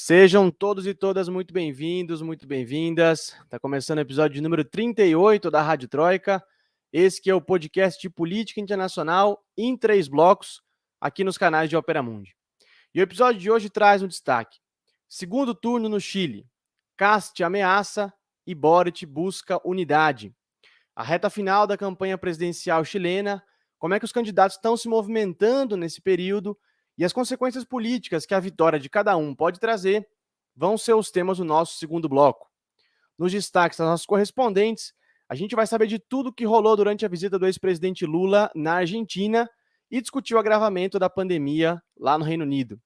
Sejam todos e todas muito bem-vindos, muito bem-vindas. Está começando o episódio número 38 da Rádio Troika. Esse que é o podcast de política internacional em 3 blocos, aqui nos canais de Opera Mundi. E o episódio de hoje traz um destaque. Segundo turno no Chile. Cast ameaça e Boric busca unidade. A reta final da campanha presidencial chilena, como é que os candidatos estão se movimentando nesse período e as consequências políticas que a vitória de cada um pode trazer vão ser os temas do nosso segundo bloco. Nos destaques das nossas correspondentes, a gente vai saber de tudo que rolou durante a visita do ex-presidente Lula na Argentina e discutir o agravamento da pandemia lá no Reino Unido.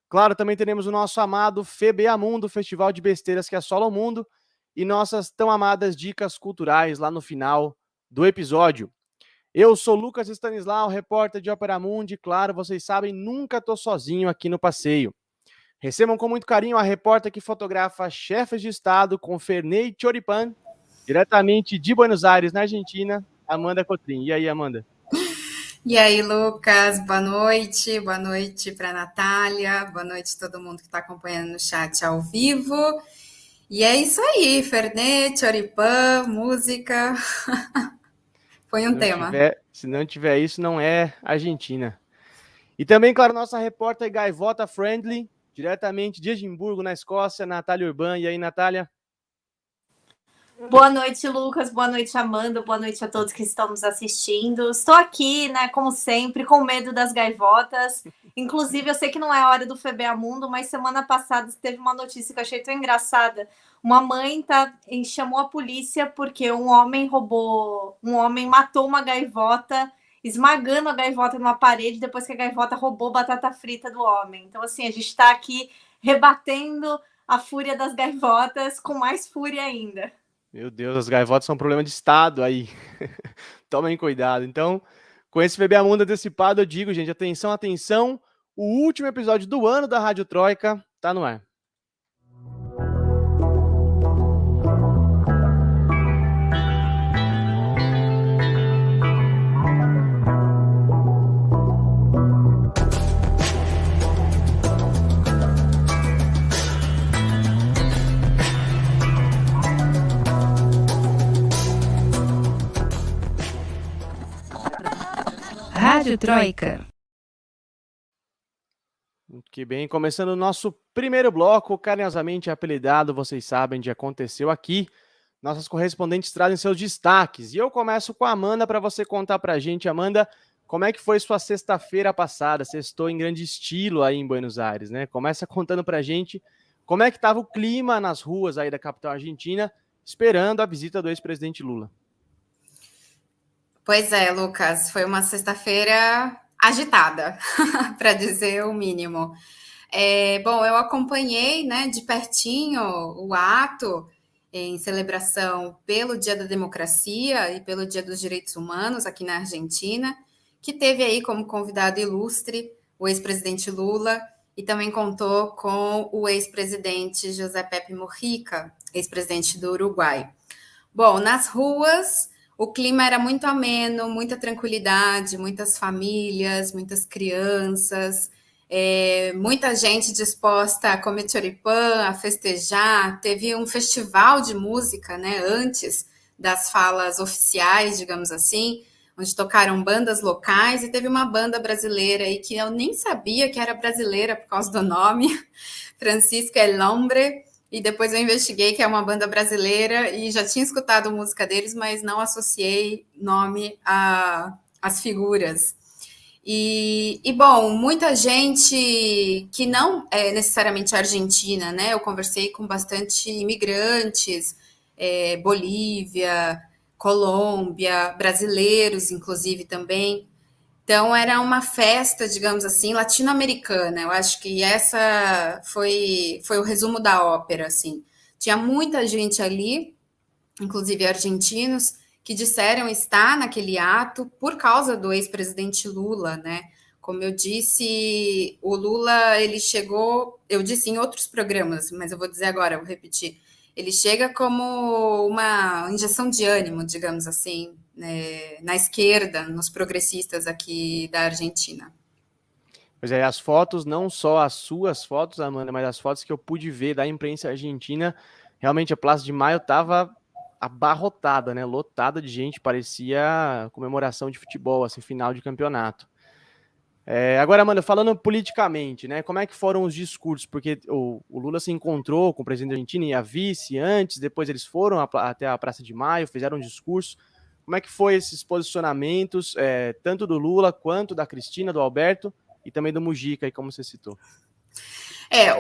Claro, também teremos o nosso amado FEBEAMUNDO, Festival de Besteiras que assola o mundo, e nossas tão amadas dicas culturais lá no final do episódio. Eu sou Lucas Stanislau, repórter de Opera Mundi. Claro, vocês sabem, nunca estou sozinho aqui no passeio. Recebam com muito carinho a repórter que fotografa chefes de Estado com Ferney Choripan, diretamente de Buenos Aires, na Argentina, Amanda Cotrim. E aí, Amanda? E aí, Lucas, boa noite para a Natália, boa noite a todo mundo que está acompanhando no chat ao vivo. E é isso aí, Fernet, Choripan, música, foi um tema. Se não tiver isso, não é Argentina. E também, claro, nossa repórter Gaivota Friendly, diretamente de Edimburgo, na Escócia, Natália Urban. E aí, Natália? Boa noite, Lucas. Boa noite, Amanda. Boa noite a todos que estão nos assistindo. Estou aqui, né, como sempre, com medo das gaivotas. Inclusive, eu sei que não é a hora do FEBEAMUNDO, mas semana passada teve uma notícia que eu achei tão engraçada. Uma mãe chamou a polícia porque um homem matou uma gaivota, esmagando a gaivota numa parede depois que a gaivota roubou batata frita do homem. Então, assim, a gente está aqui rebatendo a fúria das gaivotas com mais fúria ainda. Meu Deus, as gaivotas são um problema de Estado aí. Tomem cuidado. Então, com esse FEBEAMUNDO antecipado, eu digo, gente, atenção, atenção. O último episódio do ano da Rádio Troika tá no ar. Rádio Troika. Muito que bem, começando o nosso primeiro bloco, carinhosamente apelidado, vocês sabem, de Aconteceu Aqui. Nossas correspondentes trazem seus destaques. E eu começo com a Amanda para você contar pra gente, Amanda, como é que foi sua sexta-feira passada? Sextou em grande estilo aí em Buenos Aires, né? Começa contando pra gente como é que estava o clima nas ruas aí da capital argentina, esperando a visita do ex-presidente Lula. Pois é, Lucas, foi uma sexta-feira agitada, para dizer o mínimo. Bom, eu acompanhei, né, de pertinho o ato em celebração pelo Dia da Democracia e pelo Dia dos Direitos Humanos aqui na Argentina, que teve aí como convidado ilustre o ex-presidente Lula e também contou com o ex-presidente José Pepe Mujica, ex-presidente do Uruguai. Bom, nas ruas o clima era muito ameno, muita tranquilidade, muitas famílias, muitas crianças, muita gente disposta a comer choripã, a festejar. Teve um festival de música, né, antes das falas oficiais, digamos assim, onde tocaram bandas locais, e teve uma banda brasileira aí que eu nem sabia que era brasileira por causa do nome, Francisco El Hombre. E depois eu investiguei que é uma banda brasileira e já tinha escutado música deles, mas não associei nome às figuras. Bom, muita gente que não é necessariamente argentina, né? Eu conversei com bastante imigrantes, Bolívia, Colômbia, brasileiros, inclusive, também. Então, era uma festa, digamos assim, latino-americana. Eu acho que essa foi o resumo da ópera, assim. Tinha muita gente ali, inclusive argentinos, que disseram estar naquele ato por causa do ex-presidente Lula, né? Como eu disse, o Lula, ele chegou, eu disse em outros programas, mas eu vou dizer agora, vou repetir. Ele chega como uma injeção de ânimo, digamos assim, na esquerda, nos progressistas aqui da Argentina. Pois é, as fotos, não só as suas fotos, Amanda, mas as fotos que eu pude ver da imprensa argentina, realmente a Praça de Maio estava abarrotada, né? Lotada de gente, parecia comemoração de futebol, assim, final de campeonato. Agora, Amanda, falando politicamente, né? Como é que foram os discursos? Porque o Lula se encontrou com o presidente da Argentina e a vice antes, depois eles foram até a Praça de Maio, fizeram um discurso. Como é que foi esses posicionamentos, tanto do Lula quanto da Cristina, do Alberto e também do Mujica, aí, como você citou?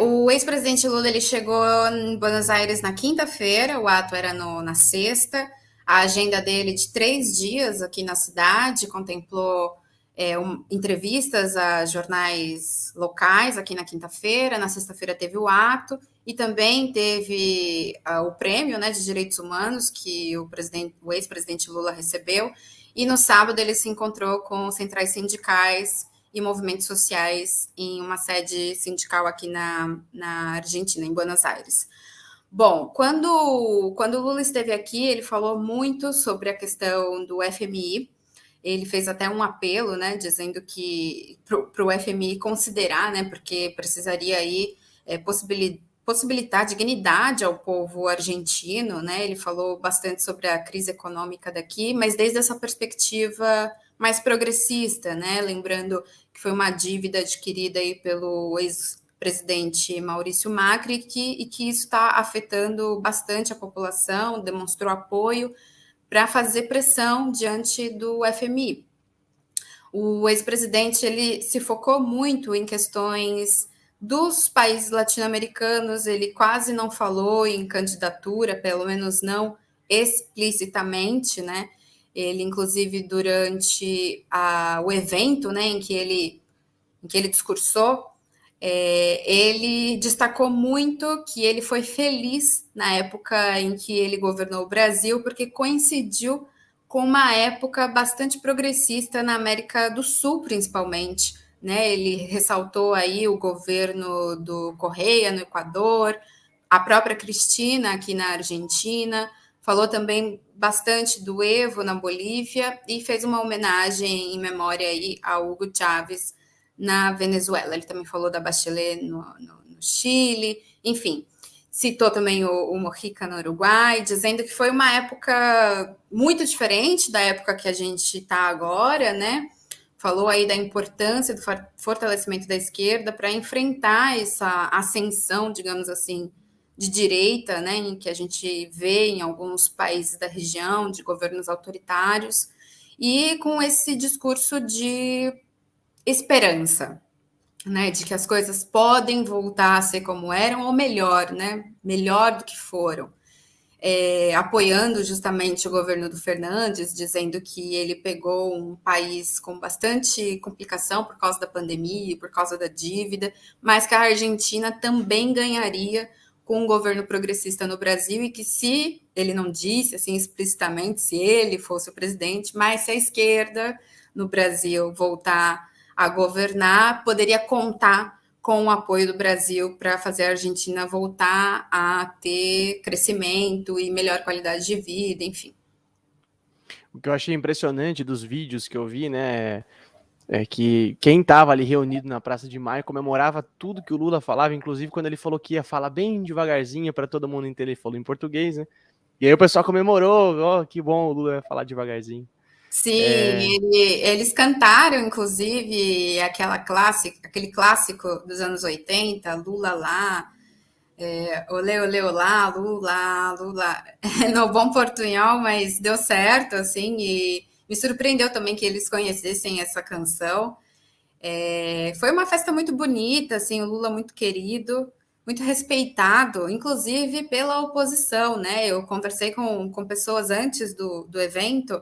O ex-presidente Lula ele chegou em Buenos Aires na quinta-feira, o ato era na sexta. A agenda dele de 3 dias aqui na cidade contemplou entrevistas a jornais locais aqui na quinta-feira. Na sexta-feira teve o ato e também teve o prêmio, né, de direitos humanos que o ex-presidente Lula recebeu. E no sábado ele se encontrou com centrais sindicais e movimentos sociais em uma sede sindical aqui na Argentina, em Buenos Aires. Bom, quando o Lula esteve aqui, ele falou muito sobre a questão do FMI. Ele fez até um apelo, né, dizendo que para o FMI considerar, né, porque precisaria aí possibilitar dignidade ao povo argentino, né? Ele falou bastante sobre a crise econômica daqui, mas desde essa perspectiva mais progressista, né? Lembrando que foi uma dívida adquirida aí pelo ex-presidente Maurício Macri e que isso está afetando bastante a população, demonstrou apoio para fazer pressão diante do FMI. O ex-presidente ele se focou muito em questões dos países latino-americanos, ele quase não falou em candidatura, pelo menos não explicitamente, né? Ele, inclusive, durante o evento, né, em que ele discursou, ele destacou muito que ele foi feliz na época em que ele governou o Brasil, porque coincidiu com uma época bastante progressista na América do Sul, principalmente, né? Ele ressaltou aí o governo do Correia no Equador, a própria Cristina aqui na Argentina, falou também bastante do Evo na Bolívia e fez uma homenagem em memória aí a Hugo Chávez na Venezuela. Ele também falou da Bachelet no Chile, enfim. Citou também o Mujica no Uruguai, dizendo que foi uma época muito diferente da época que a gente está agora, né? Falou aí da importância do fortalecimento da esquerda para enfrentar essa ascensão, digamos assim, de direita, né, em que a gente vê em alguns países da região, de governos autoritários, e com esse discurso de esperança, né, de que as coisas podem voltar a ser como eram, ou melhor, né, melhor do que foram. Apoiando justamente o governo do Fernandes, dizendo que ele pegou um país com bastante complicação por causa da pandemia, por causa da dívida, mas que a Argentina também ganharia com um governo progressista no Brasil e que se, ele não disse assim explicitamente se ele fosse o presidente, mas se a esquerda no Brasil voltar a governar, poderia contar com o apoio do Brasil para fazer a Argentina voltar a ter crescimento e melhor qualidade de vida, enfim. O que eu achei impressionante dos vídeos que eu vi, né, é que quem estava ali reunido na Praça de Maio comemorava tudo que o Lula falava, inclusive quando ele falou que ia falar bem devagarzinho para todo mundo entender, ele falou em português, né? E aí o pessoal comemorou, ó, que bom, o Lula ia falar devagarzinho. Sim, eles cantaram, inclusive, aquele clássico dos anos 80, Lula lá, olê, olê, olá, Lula, Lula, no bom portunhol, mas deu certo, assim, e me surpreendeu também que eles conhecessem essa canção. Foi uma festa muito bonita, assim, o Lula muito querido, muito respeitado, inclusive pela oposição, né? Eu conversei com pessoas antes do evento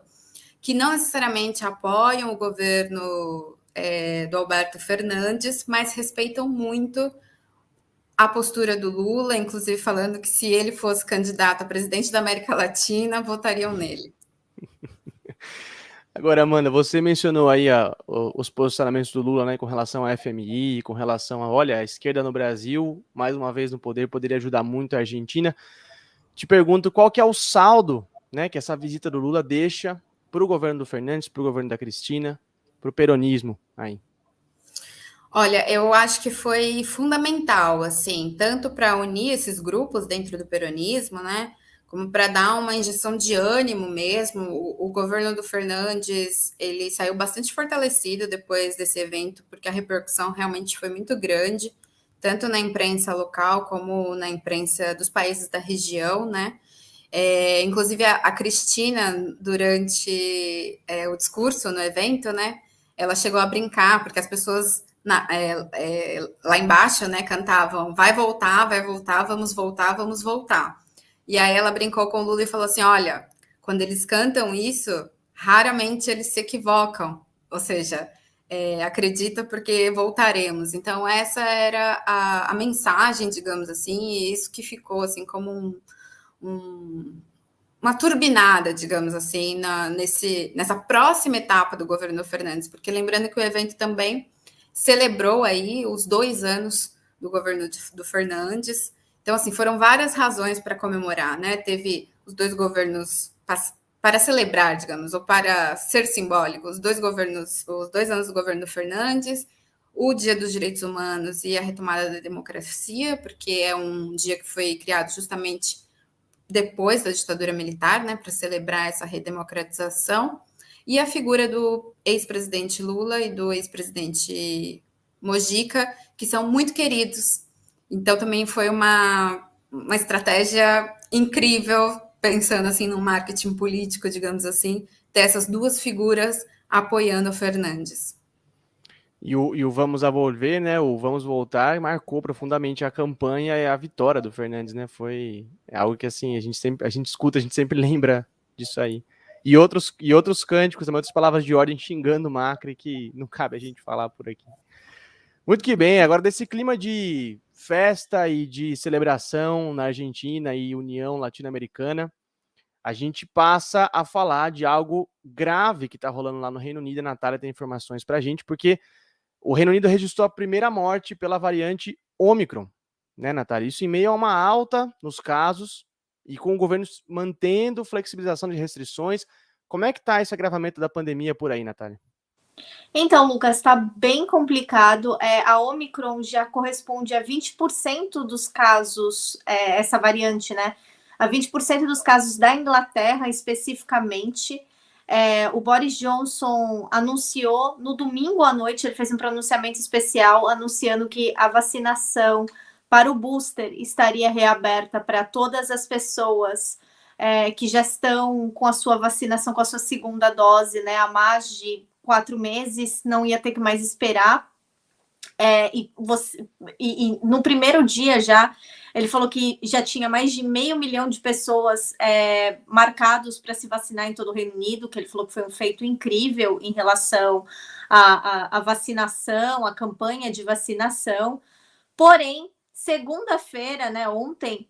que não necessariamente apoiam o governo do Alberto Fernandes, mas respeitam muito a postura do Lula, inclusive falando que se ele fosse candidato a presidente da América Latina, votariam nele. Agora, Amanda, você mencionou aí os posicionamentos do Lula, né, com relação à FMI, com relação olha, a esquerda no Brasil, mais uma vez no poder, poderia ajudar muito a Argentina. Te pergunto qual que é o saldo, né, que essa visita do Lula deixa para o governo do Fernandes, para o governo da Cristina, para o peronismo aí. Olha, eu acho que foi fundamental, assim, tanto para unir esses grupos dentro do peronismo, né, como para dar uma injeção de ânimo mesmo. O governo do Fernandes, ele saiu bastante fortalecido depois desse evento, porque a repercussão realmente foi muito grande, tanto na imprensa local como na imprensa dos países da região, né. Inclusive a Cristina, durante o discurso no evento, né, ela chegou a brincar, porque as pessoas lá embaixo, né, cantavam vai voltar, vamos voltar, vamos voltar. E aí ela brincou com o Lula e falou assim, olha, quando eles cantam isso, raramente eles se equivocam, ou seja, acredita porque voltaremos. Então essa era a mensagem, digamos assim, e isso que ficou assim como uma turbinada, digamos assim, nessa próxima etapa do governo Fernandes, porque lembrando que o evento também celebrou aí os 2 anos do governo do Fernandes. Então, assim, foram várias razões para comemorar, né? Teve os 2 governos para celebrar, digamos, ou para ser simbólico, os 2 anos do governo Fernandes, o Dia dos Direitos Humanos e a retomada da democracia, porque é um dia que foi criado justamente depois da ditadura militar, né, para celebrar essa redemocratização, e a figura do ex-presidente Lula e do ex-presidente Mojica, que são muito queridos. Então, também foi uma estratégia incrível, pensando assim no marketing político, digamos assim, ter essas 2 figuras apoiando o Fernandes. E o Vamos a Volver, né? O Vamos Voltar marcou profundamente a campanha e a vitória do Fernandes, né? Foi algo que assim a gente escuta, a gente sempre lembra disso aí. E outros cânticos, também outras palavras de ordem xingando o Macri que não cabe a gente falar por aqui. Muito que bem, agora desse clima de festa e de celebração na Argentina e União Latino-Americana, a gente passa a falar de algo grave que está rolando lá no Reino Unido. A Natália tem informações para a gente, porque o Reino Unido registrou a primeira morte pela variante Ômicron, né, Natália? Isso em meio a uma alta nos casos e com o governo mantendo flexibilização de restrições. Como é que está esse agravamento da pandemia por aí, Natália? Então, Lucas, está bem complicado. A Omicron já corresponde a 20% dos casos, essa variante, né? A 20% dos casos da Inglaterra, especificamente. O Boris Johnson anunciou no domingo à noite, ele fez um pronunciamento especial anunciando que a vacinação para o booster estaria reaberta para todas as pessoas que já estão com a sua vacinação, com a sua segunda dose, né, há mais de 4 meses, não ia ter que mais esperar. E no primeiro dia já, ele falou que já tinha mais de 500 mil de pessoas marcados para se vacinar em todo o Reino Unido, que ele falou que foi um feito incrível em relação à vacinação, à campanha de vacinação. Porém, segunda-feira, né, ontem,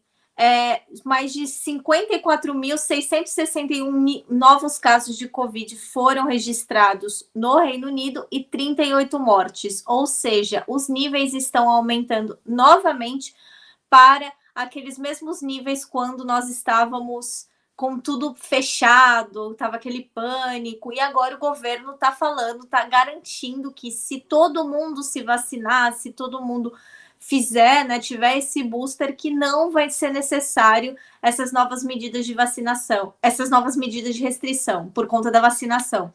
mais de 54.661 novos casos de Covid foram registrados no Reino Unido e 38 mortes, ou seja, os níveis estão aumentando novamente para aqueles mesmos níveis quando nós estávamos com tudo fechado, estava aquele pânico, e agora o governo está falando, está garantindo que se todo mundo se vacinar, se todo mundo fizer, né, tiver esse booster, que não vai ser necessário essas novas medidas de vacinação, essas novas medidas de restrição por conta da vacinação.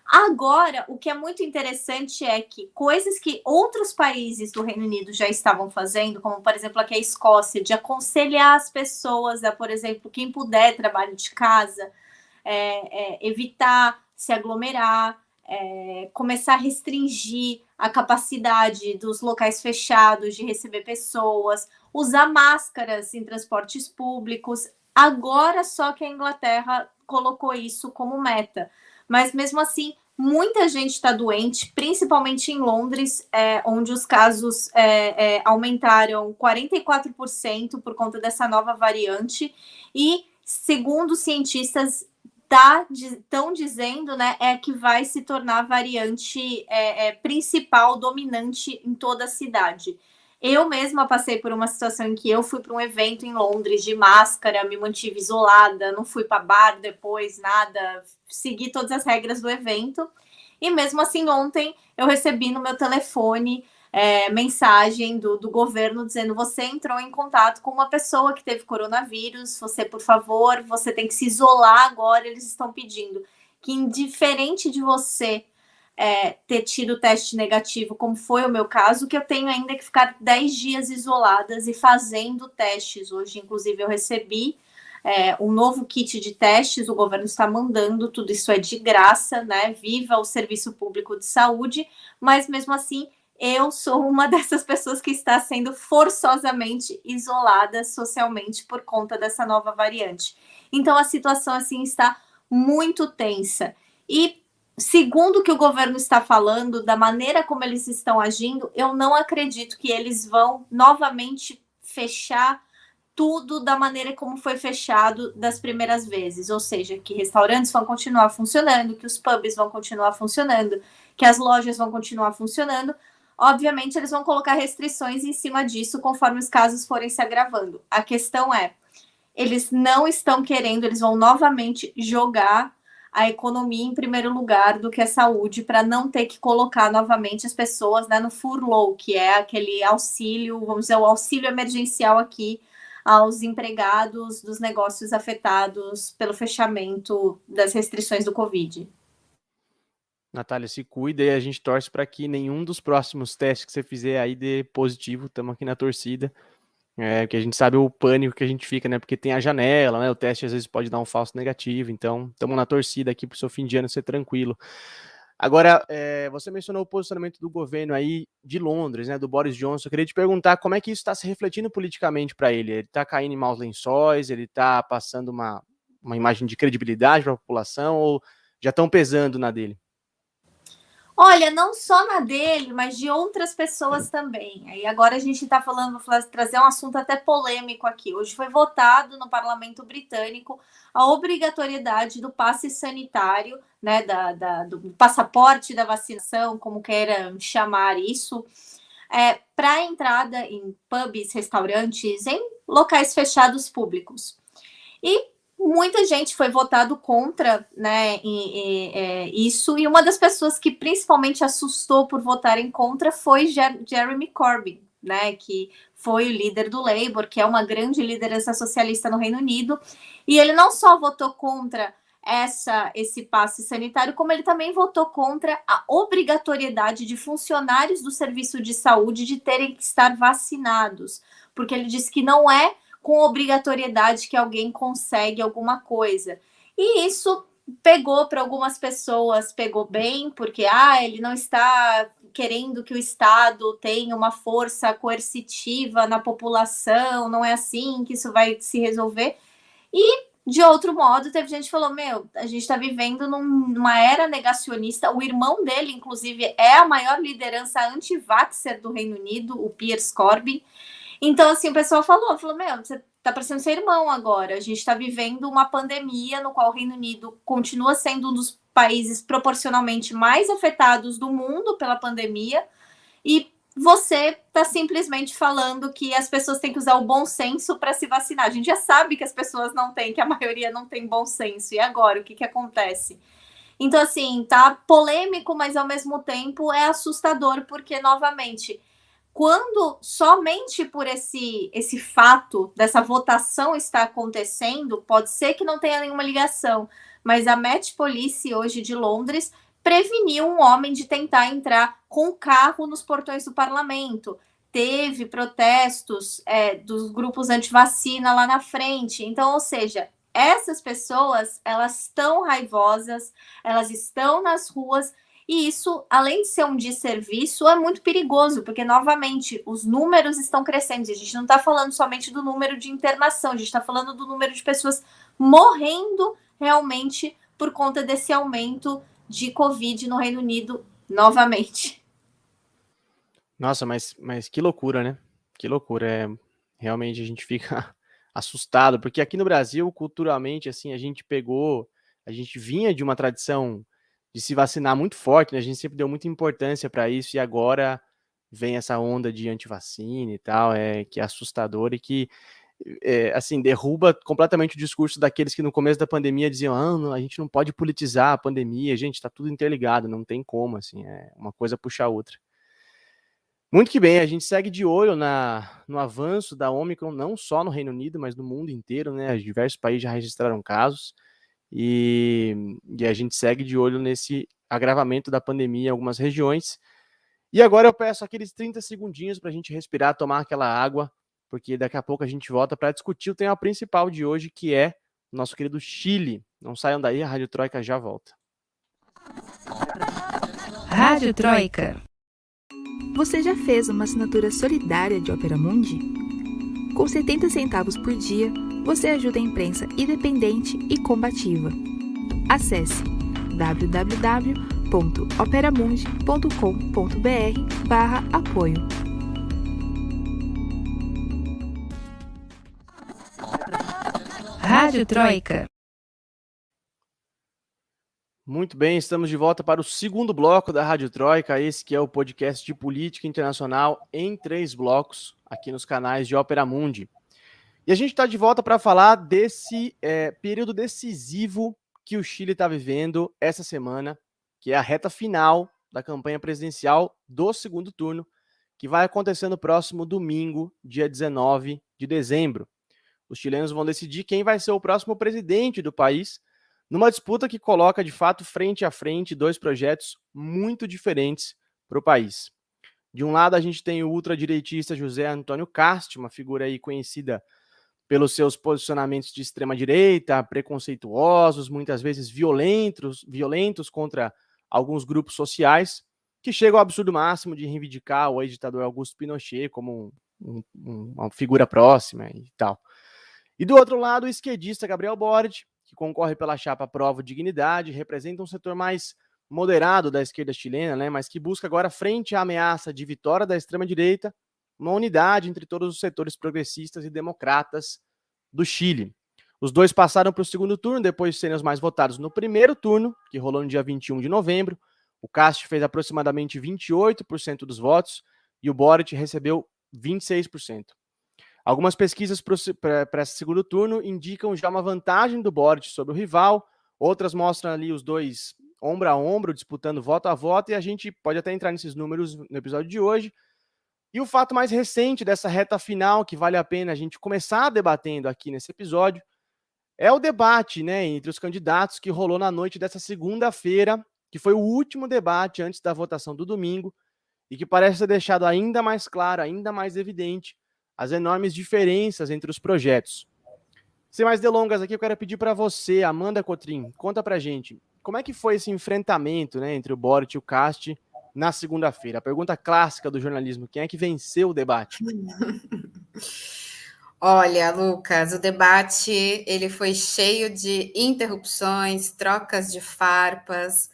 Agora, o que é muito interessante é que coisas que outros países do Reino Unido já estavam fazendo, como, por exemplo, aqui a Escócia, de aconselhar as pessoas a, por exemplo, quem puder, trabalho de casa, evitar se aglomerar, começar a restringir a capacidade dos locais fechados de receber pessoas, usar máscaras em transportes públicos. Agora só que a Inglaterra colocou isso como meta. Mas mesmo assim, muita gente está doente, principalmente em Londres, onde os casos aumentaram 44% por conta dessa nova variante. E, segundo cientistas, estão dizendo, né, que vai se tornar a variante principal, dominante em toda a cidade. Eu mesma passei por uma situação em que eu fui para um evento em Londres de máscara, me mantive isolada, não fui para bar depois, nada, segui todas as regras do evento. E mesmo assim, ontem eu recebi no meu telefone mensagem do governo dizendo: você entrou em contato com uma pessoa que teve coronavírus, você, por favor, você tem que se isolar agora. Eles estão pedindo que, indiferente de você ter tido teste negativo, como foi o meu caso, que eu tenho ainda que ficar 10 dias isoladas e fazendo testes. Hoje, inclusive, eu recebi um novo kit de testes, o governo está mandando, tudo isso é de graça, né? Viva o serviço público de saúde, mas mesmo assim, eu sou uma dessas pessoas que está sendo forçosamente isolada socialmente por conta dessa nova variante. Então, a situação, assim, está muito tensa. E, segundo o que o governo está falando, da maneira como eles estão agindo, eu não acredito que eles vão novamente fechar tudo da maneira como foi fechado das primeiras vezes, ou seja, que restaurantes vão continuar funcionando, que os pubs vão continuar funcionando, que as lojas vão continuar funcionando. Obviamente, eles vão colocar restrições em cima disso conforme os casos forem se agravando. A questão é, eles não estão querendo, eles vão novamente jogar a economia em primeiro lugar do que a saúde, para não ter que colocar novamente as pessoas, né, no furlough, que é aquele auxílio, vamos dizer, o auxílio emergencial aqui aos empregados dos negócios afetados pelo fechamento das restrições do Covid. Natália, se cuida e a gente torce para que nenhum dos próximos testes que você fizer aí dê positivo. Estamos aqui na torcida, porque a gente sabe o pânico que a gente fica, né? Porque tem a janela, né? O teste às vezes pode dar um falso negativo, então estamos na torcida aqui para o seu fim de ano ser tranquilo. Agora, você mencionou o posicionamento do governo aí de Londres, né, do Boris Johnson. Eu queria te perguntar como é que isso está se refletindo politicamente para ele. Ele está caindo em maus lençóis, ele está passando uma imagem de credibilidade para a população, ou já estão pesando na dele? Olha, não só na dele, mas de outras pessoas também. Aí agora a gente está falando, vou trazer um assunto até polêmico aqui. Hoje foi votado no Parlamento Britânico a obrigatoriedade do passe sanitário, né, do passaporte da vacinação, como queira chamar isso, para a entrada em pubs, restaurantes, em locais fechados públicos. E muita gente foi votado contra, né, isso, e uma das pessoas que principalmente assustou por votarem contra foi Jeremy Corbyn, né, que foi o líder do Labour, que é uma grande liderança socialista no Reino Unido, e ele não só votou contra esse passe sanitário, como ele também votou contra a obrigatoriedade de funcionários do serviço de saúde de terem que estar vacinados, porque ele disse que não é com obrigatoriedade que alguém consegue alguma coisa. E isso pegou para algumas pessoas, pegou bem, porque ele não está querendo que o Estado tenha uma força coercitiva na população, não é assim que isso vai se resolver. E, de outro modo, teve gente que falou, a gente está vivendo numa era negacionista. O irmão dele, inclusive, é a maior liderança anti-vaxxer do Reino Unido, o Piers Corbyn. Então, assim, o pessoal falou, você tá parecendo ser irmão agora. A gente está vivendo uma pandemia no qual o Reino Unido continua sendo um dos países proporcionalmente mais afetados do mundo pela pandemia, e você está simplesmente falando que as pessoas têm que usar o bom senso para se vacinar. A gente já sabe que as pessoas não têm, que a maioria não tem bom senso. E agora, o que acontece? Então, assim, tá polêmico, mas ao mesmo tempo é assustador, porque, novamente, quando somente por esse fato dessa votação estar acontecendo, pode ser que não tenha nenhuma ligação, mas a Met Police hoje de Londres preveniu um homem de tentar entrar com o carro nos portões do parlamento. Teve protestos dos grupos anti-vacina lá na frente. Então, ou seja, essas pessoas, elas estão raivosas, elas estão nas ruas. E isso, além de ser um desserviço, é muito perigoso, porque, novamente, os números estão crescendo. A gente não está falando somente do número de internação, a gente está falando do número de pessoas morrendo realmente por conta desse aumento de Covid no Reino Unido, novamente. Nossa, mas que loucura, né? Que loucura. Realmente a gente fica assustado, porque aqui no Brasil, culturalmente, assim, a gente vinha de uma tradição de se vacinar muito forte, né? A gente sempre deu muita importância para isso, e agora vem essa onda de antivacina e tal, que é assustador e que, assim, derruba completamente o discurso daqueles que no começo da pandemia diziam, não, a gente não pode politizar a pandemia, gente, tá tudo interligado, não tem como, assim, uma coisa puxa a outra. Muito que bem, a gente segue de olho no avanço da Omicron, não só no Reino Unido, mas no mundo inteiro, né? Diversos países já registraram casos e a gente segue de olho nesse agravamento da pandemia em algumas regiões. E agora eu peço aqueles 30 segundinhos para a gente respirar, tomar aquela água, porque daqui a pouco a gente volta para discutir o tema principal de hoje, que é o nosso querido Chile. Não saiam daí, a Rádio Troika já volta. Rádio Troika. Você já fez uma assinatura solidária de Opera Mundi? Com 70 centavos por dia, você ajuda a imprensa independente e combativa. Acesse www.operamundi.com.br/apoio. Rádio Troika. Muito bem, estamos de volta para o segundo bloco da Rádio Troika, esse que é o podcast de política internacional em 3 blocos, aqui nos canais de Opera Mundi. E a gente está de volta para falar desse período decisivo que o Chile está vivendo essa semana, que é a reta final da campanha presidencial do segundo turno, que vai acontecer no próximo domingo, dia 19 de dezembro. Os chilenos vão decidir quem vai ser o próximo presidente do país, numa disputa que coloca, de fato, frente a frente, 2 projetos muito diferentes para o país. De um lado, a gente tem o ultradireitista José Antônio Kast, uma figura aí conhecida pelos seus posicionamentos de extrema-direita, preconceituosos, muitas vezes violentos contra alguns grupos sociais, que chegam ao absurdo máximo de reivindicar o ex-ditador Augusto Pinochet como uma figura próxima e tal. E do outro lado, o esquerdista Gabriel Boric, que concorre pela chapa Prova Dignidade, representa um setor mais moderado da esquerda chilena, né, mas que busca agora, frente à ameaça de vitória da extrema-direita, uma unidade entre todos os setores progressistas e democratas do Chile. Os dois passaram para o segundo turno, depois de serem os mais votados no primeiro turno, que rolou no dia 21 de novembro. O Kast fez aproximadamente 28% dos votos e o Boric recebeu 26%. Algumas pesquisas para esse segundo turno indicam já uma vantagem do Boric sobre o rival, outras mostram ali os dois ombro a ombro, disputando voto a voto, e a gente pode até entrar nesses números no episódio de hoje. E o fato mais recente dessa reta final, que vale a pena a gente começar debatendo aqui nesse episódio, é o debate, né, entre os candidatos que rolou na noite dessa segunda-feira, que foi o último debate antes da votação do domingo, e que parece ter deixado ainda mais claro, ainda mais evidente, as enormes diferenças entre os projetos. Sem mais delongas aqui, eu quero pedir para você, Amanda Cotrim, conta pra gente, como é que foi esse enfrentamento, né, entre o Boric e o Kast na segunda-feira? A pergunta clássica do jornalismo, quem é que venceu o debate? Olha, Lucas, o debate ele foi cheio de interrupções, trocas de farpas,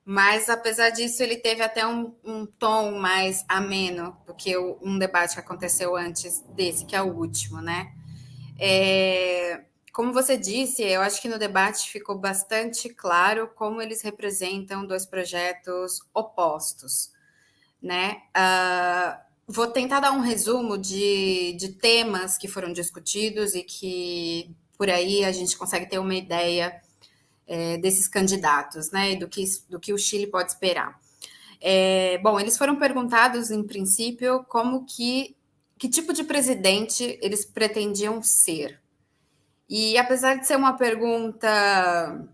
mas apesar disso ele teve até um tom mais ameno do que um debate que aconteceu antes desse, que é o último, né? Como você disse, eu acho que no debate ficou bastante claro como eles representam 2 projetos opostos, né? Vou tentar dar um resumo de temas que foram discutidos e que por aí a gente consegue ter uma ideia desses candidatos, né? E do que o Chile pode esperar. Bom, eles foram perguntados, em princípio, que tipo de presidente eles pretendiam ser. E apesar de ser uma pergunta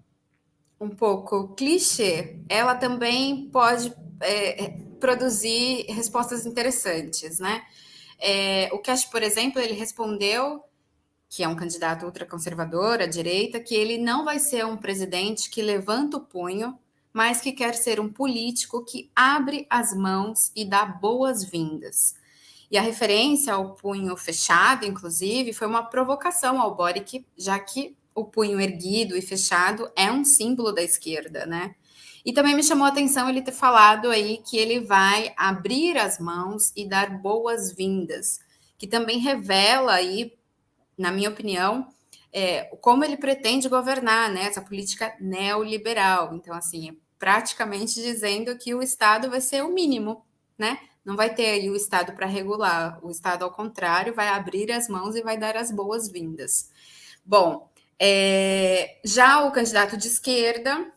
um pouco clichê, ela também pode produzir respostas interessantes, né? O Kast, por exemplo, ele respondeu, que é um candidato ultraconservador à direita, que ele não vai ser um presidente que levanta o punho, mas que quer ser um político que abre as mãos e dá boas-vindas. E a referência ao punho fechado, inclusive, foi uma provocação ao Boric, já que o punho erguido e fechado é um símbolo da esquerda, né? E também me chamou a atenção ele ter falado aí que ele vai abrir as mãos e dar boas-vindas, que também revela aí, na minha opinião, como ele pretende governar, né? Essa política neoliberal. Então, assim, praticamente dizendo que o Estado vai ser o mínimo, né? Não vai ter aí o Estado para regular. O Estado, ao contrário, vai abrir as mãos e vai dar as boas-vindas. Bom, já o candidato de esquerda,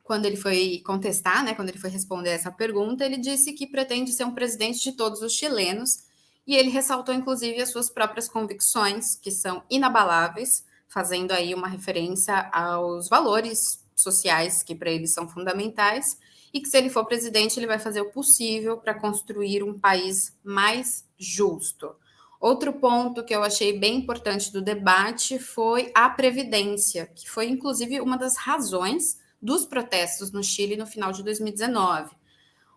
quando ele foi contestar, né, quando ele foi responder essa pergunta, ele disse que pretende ser um presidente de todos os chilenos, e ele ressaltou, inclusive, as suas próprias convicções, que são inabaláveis, fazendo aí uma referência aos valores sociais que para ele são fundamentais, e que se ele for presidente, ele vai fazer o possível para construir um país mais justo. Outro ponto que eu achei bem importante do debate foi a Previdência, que foi, inclusive, uma das razões dos protestos no Chile no final de 2019.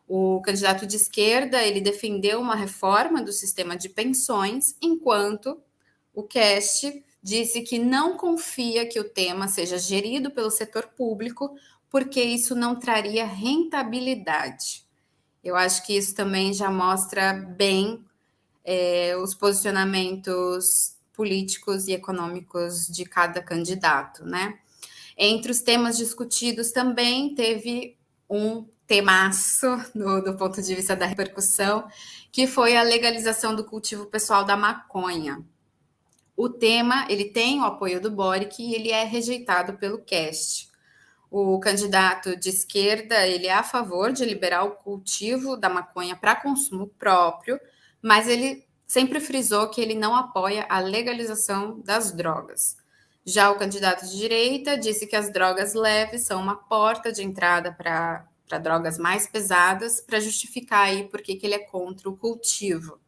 O candidato de esquerda, ele defendeu uma reforma do sistema de pensões, enquanto o Cast disse que não confia que o tema seja gerido pelo setor público, porque isso não traria rentabilidade. Eu acho que isso também já mostra bem os posicionamentos políticos e econômicos de cada candidato, né? Entre os temas discutidos também teve um temaço do ponto de vista da repercussão, que foi a legalização do cultivo pessoal da maconha. O tema, ele tem o apoio do Boric e ele é rejeitado pelo Cast. O candidato de esquerda, ele é a favor de liberar o cultivo da maconha para consumo próprio, mas ele sempre frisou que ele não apoia a legalização das drogas. Já o candidato de direita disse que as drogas leves são uma porta de entrada para drogas mais pesadas, para justificar aí por que ele é contra o cultivo.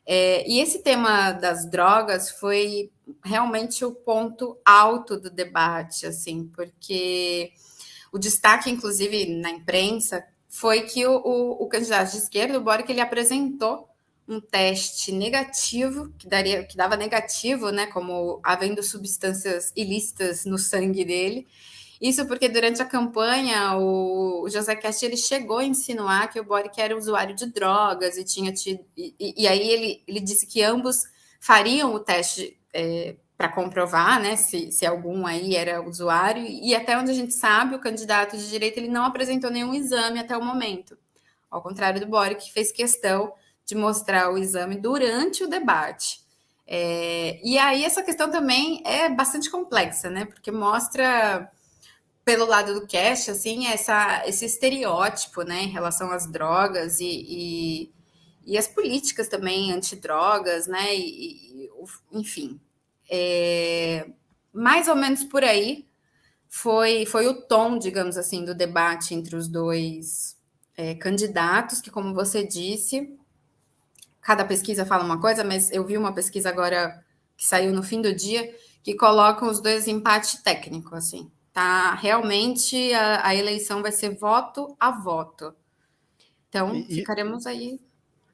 E esse tema das drogas foi realmente o ponto alto do debate, assim, porque o destaque, inclusive, na imprensa, foi que o candidato de esquerda, o Boric, ele apresentou um teste negativo, que dava negativo, né, como havendo substâncias ilícitas no sangue dele. Isso porque durante a campanha o José Cast ele chegou a insinuar que o Boric era usuário de drogas e tinha tido, e aí ele disse que ambos fariam o teste para comprovar, né, se algum aí era usuário, e até onde a gente sabe, o candidato de direita ele não apresentou nenhum exame até o momento, ao contrário do Boric, que fez questão de mostrar o exame durante o debate. E aí essa questão também é bastante complexa, né, porque mostra, pelo lado do Cast, assim, esse estereótipo, né, em relação às drogas e as políticas também antidrogas, né, enfim. Mais ou menos por aí foi o tom, digamos assim, do debate entre os dois candidatos, que, como você disse, cada pesquisa fala uma coisa, mas eu vi uma pesquisa agora que saiu no fim do dia, que colocam os dois em empate técnico, assim. Tá, realmente a eleição vai ser voto a voto. Então, ficaremos aí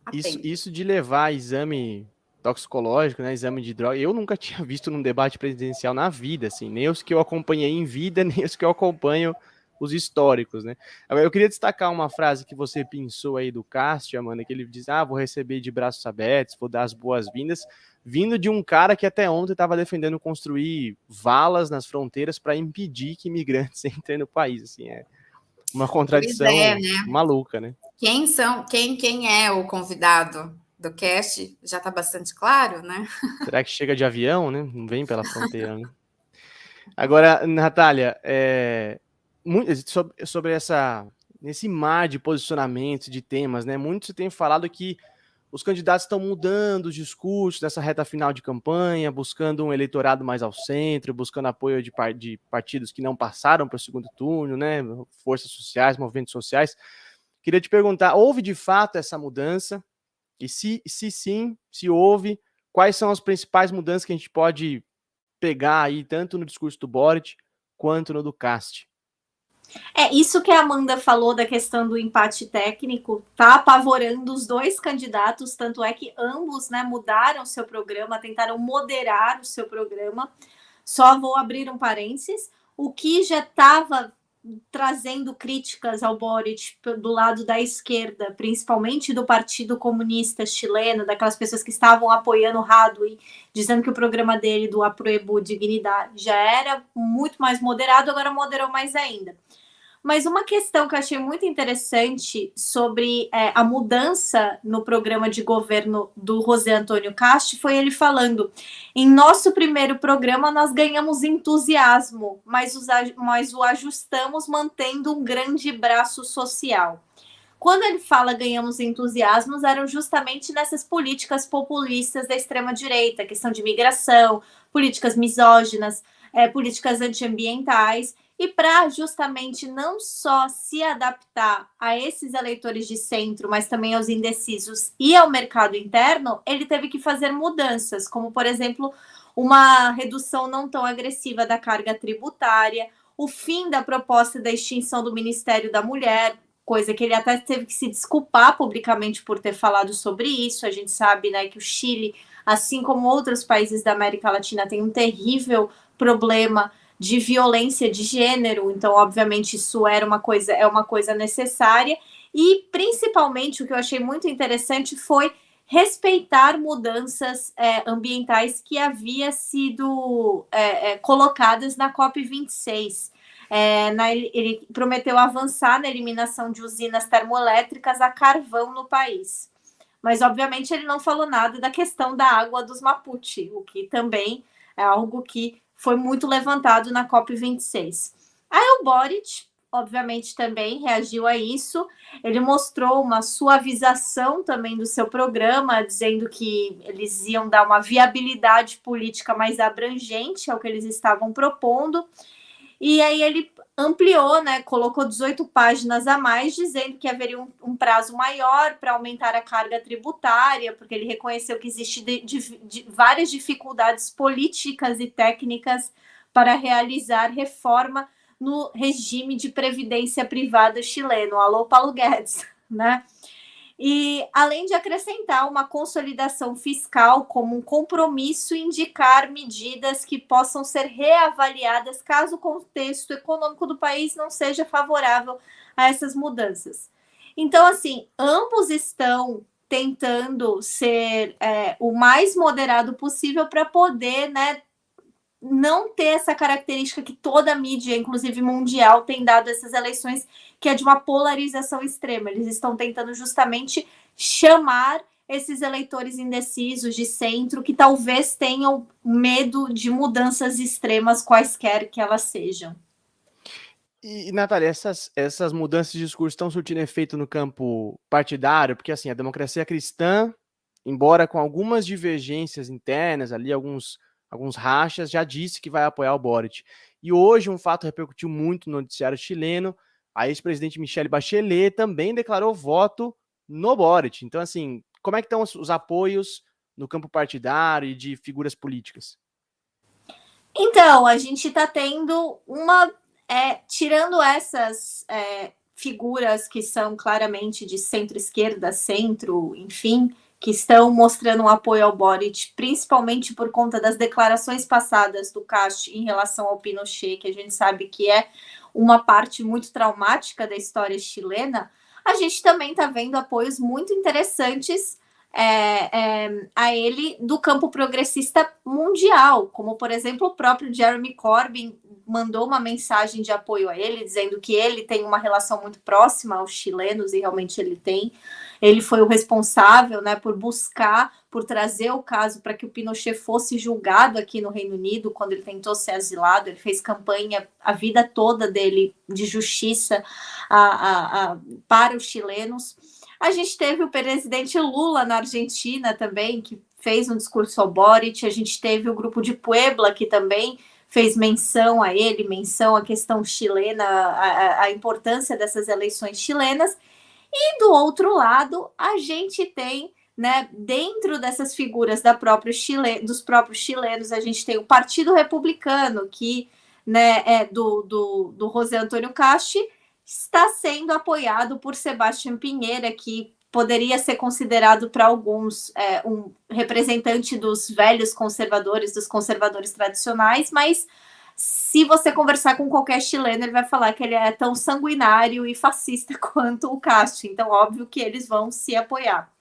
atentos. Isso de levar exame toxicológico, né, exame de droga, eu nunca tinha visto num debate presidencial na vida, assim, nem os que eu acompanhei em vida, nem os que eu acompanho os históricos, né. Agora, eu queria destacar uma frase que você pensou aí do Cast, Amanda, que ele diz, vou receber de braços abertos, vou dar as boas-vindas, vindo de um cara que até ontem estava defendendo construir valas nas fronteiras para impedir que imigrantes entrem no país, assim, é uma contradição né? maluca, né? Quem é o convidado do Cast já está bastante claro, né? Será que chega de avião, né? Não vem pela fronteira, né? Agora, Natália, sobre nesse mar de posicionamentos, de temas, né? Muito se tem falado que os candidatos estão mudando os discursos nessa reta final de campanha, buscando um eleitorado mais ao centro, buscando apoio de partidos que não passaram para o segundo turno, né? Forças sociais, movimentos sociais. Queria te perguntar, houve de fato essa mudança? E se sim, se houve, quais são as principais mudanças que a gente pode pegar aí, tanto no discurso do Boric quanto no do Cast? Isso que a Amanda falou da questão do empate técnico, tá apavorando os dois candidatos, tanto é que ambos, né, mudaram seu programa, tentaram moderar o seu programa. Só vou abrir um parênteses, o que já estava trazendo críticas ao Boric do lado da esquerda, principalmente do Partido Comunista Chileno, daquelas pessoas que estavam apoiando o Radui, dizendo que o programa dele do Aproebu Dignidade já era muito mais moderado, agora moderou mais ainda. Mas uma questão que eu achei muito interessante sobre a mudança no programa de governo do José Antônio Cast foi ele falando: em nosso primeiro programa nós ganhamos entusiasmo, mas o ajustamos mantendo um grande braço social. Quando ele fala ganhamos entusiasmos, eram justamente nessas políticas populistas da extrema-direita, questão de imigração, políticas misóginas, políticas antiambientais, e para justamente não só se adaptar a esses eleitores de centro, mas também aos indecisos e ao mercado interno, ele teve que fazer mudanças, como, por exemplo, uma redução não tão agressiva da carga tributária, o fim da proposta da extinção do Ministério da Mulher, coisa que ele até teve que se desculpar publicamente por ter falado sobre isso. A gente sabe, né, que o Chile, assim como outros países da América Latina, tem um terrível problema de violência de gênero, então, obviamente, isso é uma coisa necessária, e, principalmente, o que eu achei muito interessante foi respeitar mudanças ambientais que haviam sido colocadas na COP26. Ele prometeu avançar na eliminação de usinas termoelétricas a carvão no país. Mas, obviamente, ele não falou nada da questão da água dos Mapuche, o que também é algo que foi muito levantado na COP26. Aí o Boric, obviamente, também reagiu a isso. Ele mostrou uma suavização também do seu programa, dizendo que eles iam dar uma viabilidade política mais abrangente ao que eles estavam propondo. E aí ele ampliou, né, colocou 18 páginas a mais, dizendo que haveria um prazo maior para aumentar a carga tributária, porque ele reconheceu que existe várias dificuldades políticas e técnicas para realizar reforma no regime de previdência privada chileno. Alô, Paulo Guedes, né? E além de acrescentar uma consolidação fiscal como um compromisso e indicar medidas que possam ser reavaliadas caso o contexto econômico do país não seja favorável a essas mudanças. Então, assim, ambos estão tentando ser o mais moderado possível para poder, né, não ter essa característica que toda a mídia, inclusive mundial, tem dado a essas eleições, que é de uma polarização extrema. Eles estão tentando justamente chamar esses eleitores indecisos de centro que talvez tenham medo de mudanças extremas, quaisquer que elas sejam. E Natália, essas mudanças de discurso estão surtindo efeito no campo partidário? Porque, assim, a democracia cristã, embora com algumas divergências internas ali, alguns rachas, já disse que vai apoiar o Boric. E hoje um fato repercutiu muito no noticiário chileno: a ex-presidente Michelle Bachelet também declarou voto no Boric. Então, assim, como é que estão os apoios no campo partidário e de figuras políticas? Então, a gente está tendo tirando essas figuras que são claramente de centro-esquerda, centro, enfim, que estão mostrando um apoio ao Boric, principalmente por conta das declarações passadas do Cast em relação ao Pinochet, que a gente sabe que é uma parte muito traumática da história chilena. A gente também está vendo apoios muito interessantes a ele do campo progressista mundial, como, por exemplo, o próprio Jeremy Corbyn mandou uma mensagem de apoio a ele, dizendo que ele tem uma relação muito próxima aos chilenos, e realmente ele tem. Ele foi o responsável, né, por trazer o caso para que o Pinochet fosse julgado aqui no Reino Unido, quando ele tentou ser asilado. Ele fez campanha a vida toda dele de justiça para os chilenos. A gente teve o presidente Lula na Argentina também, que fez um discurso ao Boric. A gente teve o grupo de Puebla, que também fez menção a ele, menção à questão chilena, a importância dessas eleições chilenas. E do outro lado, a gente tem, né, dentro dessas figuras dos próprios chilenos, a gente tem o Partido Republicano, que, né, é do José Antônio Cast, está sendo apoiado por Sebastián Piñera, que poderia ser considerado para alguns um representante dos velhos conservadores, dos conservadores tradicionais, mas se você conversar com qualquer chileno, ele vai falar que ele é tão sanguinário e fascista quanto o Cast. Então, óbvio que eles vão se apoiar.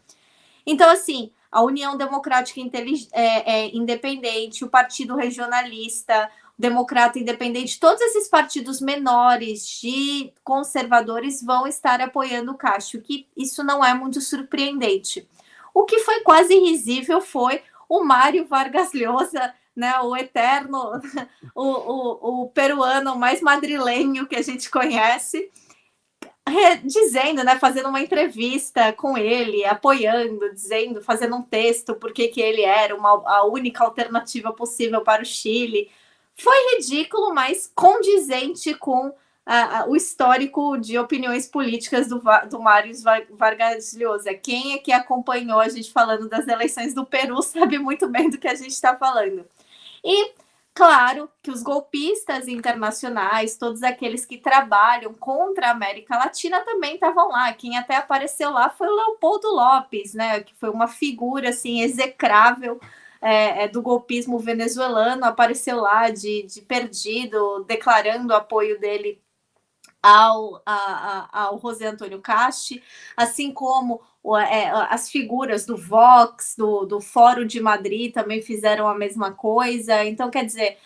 Então, assim, a União Democrática Independente, o Partido Regionalista, Democrata Independente, todos esses partidos menores de conservadores vão estar apoiando o Cássio, que isso não é muito surpreendente. O que foi quase risível foi o Mário Vargas Llosa, né, o eterno, o peruano mais madrilenho que a gente conhece, dizendo, né, fazendo uma entrevista com ele, apoiando, dizendo, fazendo um texto porque que ele era a única alternativa possível para o Chile. Foi ridículo, mas condizente com o histórico de opiniões políticas do Mário Vargas Llosa. Quem é que acompanhou a gente falando das eleições do Peru sabe muito bem do que a gente está falando. E claro que os golpistas internacionais, todos aqueles que trabalham contra a América Latina também estavam lá. Quem até apareceu lá foi o Leopoldo Lopes, né, que foi uma figura assim execrável do golpismo venezuelano, apareceu lá de perdido, declarando o apoio dele ao José Antônio Casti, assim como as figuras do Vox, do Fórum de Madrid também fizeram a mesma coisa. Então, quer dizer,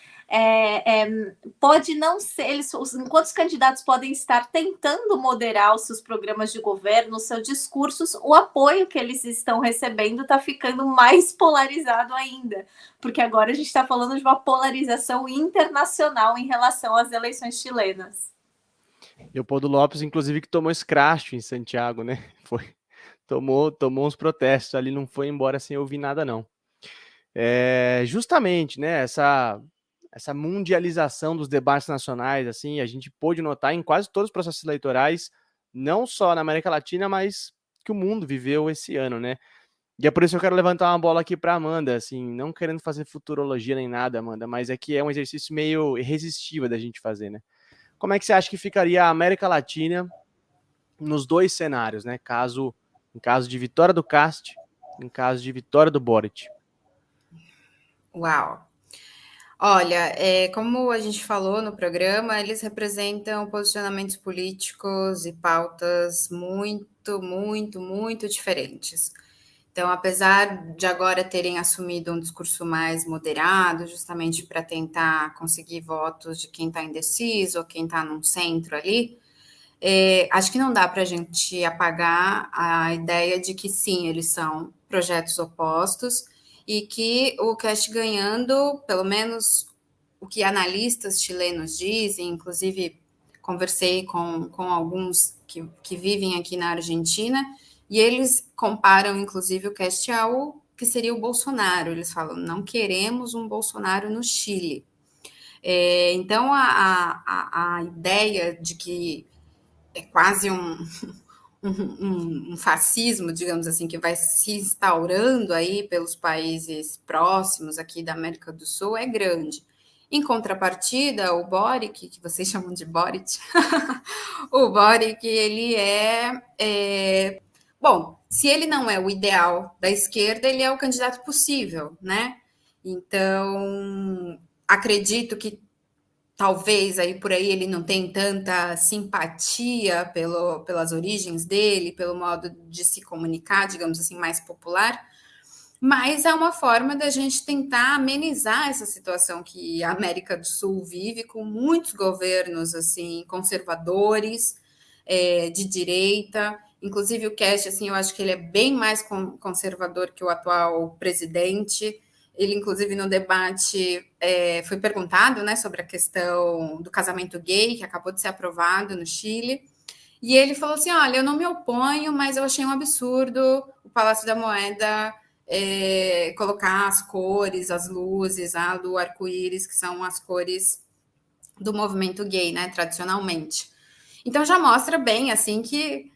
pode não ser, enquanto os candidatos podem estar tentando moderar os seus programas de governo, os seus discursos, o apoio que eles estão recebendo está ficando mais polarizado ainda, porque agora a gente está falando de uma polarização internacional em relação às eleições chilenas. Leopoldo Lopes, inclusive, que tomou escracho em Santiago, né? Tomou uns protestos ali, não foi embora sem ouvir nada, não. Justamente, né, essa mundialização dos debates nacionais, assim, a gente pôde notar em quase todos os processos eleitorais, não só na América Latina, mas que o mundo viveu esse ano, né? E é por isso que eu quero levantar uma bola aqui para Amanda, assim, não querendo fazer futurologia nem nada, Amanda, mas é que é um exercício meio irresistível da gente fazer, né? Como é que você acha que ficaria a América Latina nos dois cenários, né? Em caso de vitória do Cast, em caso de vitória do Boric? Uau! Olha, como a gente falou no programa, eles representam posicionamentos políticos e pautas muito, muito, muito diferentes. Então, apesar de agora terem assumido um discurso mais moderado, justamente para tentar conseguir votos de quem está indeciso ou quem está num centro ali, acho que não dá para a gente apagar a ideia de que sim, eles são projetos opostos e que o Cast ganhando, pelo menos o que analistas chilenos dizem, inclusive conversei com alguns que vivem aqui na Argentina, e eles comparam, inclusive, o Cast ao que seria o Bolsonaro. Eles falam, não queremos um Bolsonaro no Chile. Então, a ideia de que é quase um fascismo, digamos assim, que vai se instaurando aí pelos países próximos aqui da América do Sul é grande. Em contrapartida, o Boric, que vocês chamam de Boric, o Boric, ele bom, se ele não é o ideal da esquerda, ele é o candidato possível, né? Então, acredito que talvez aí por aí ele não tenha tanta simpatia pelas origens dele, pelo modo de se comunicar, digamos assim, mais popular, mas é uma forma da gente tentar amenizar essa situação que a América do Sul vive, com muitos governos assim conservadores, de direita. Inclusive o Cast, assim, eu acho que ele é bem mais conservador que o atual presidente. Ele, inclusive, no debate foi perguntado, né, sobre a questão do casamento gay, que acabou de ser aprovado no Chile. E ele falou assim, olha, eu não me oponho, mas eu achei um absurdo o Palácio da Moeda colocar as cores, as luzes, do arco-íris, que são as cores do movimento gay, né, tradicionalmente. Então, já mostra bem, assim, que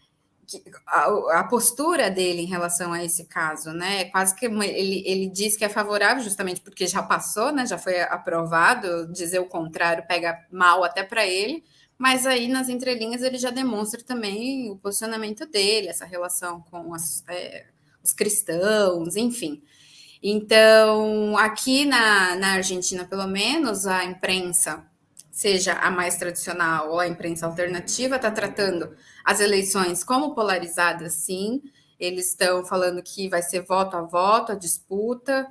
a postura dele em relação a esse caso, né? Quase que ele diz que é favorável, justamente porque já passou, né? Já foi aprovado. Dizer o contrário pega mal até para ele, mas aí nas entrelinhas ele já demonstra também o posicionamento dele, essa relação com os cristãos, enfim. Então, aqui na Argentina, pelo menos, a imprensa, seja a mais tradicional ou a imprensa alternativa, está tratando as eleições como polarizadas, sim. Eles estão falando que vai ser voto a disputa.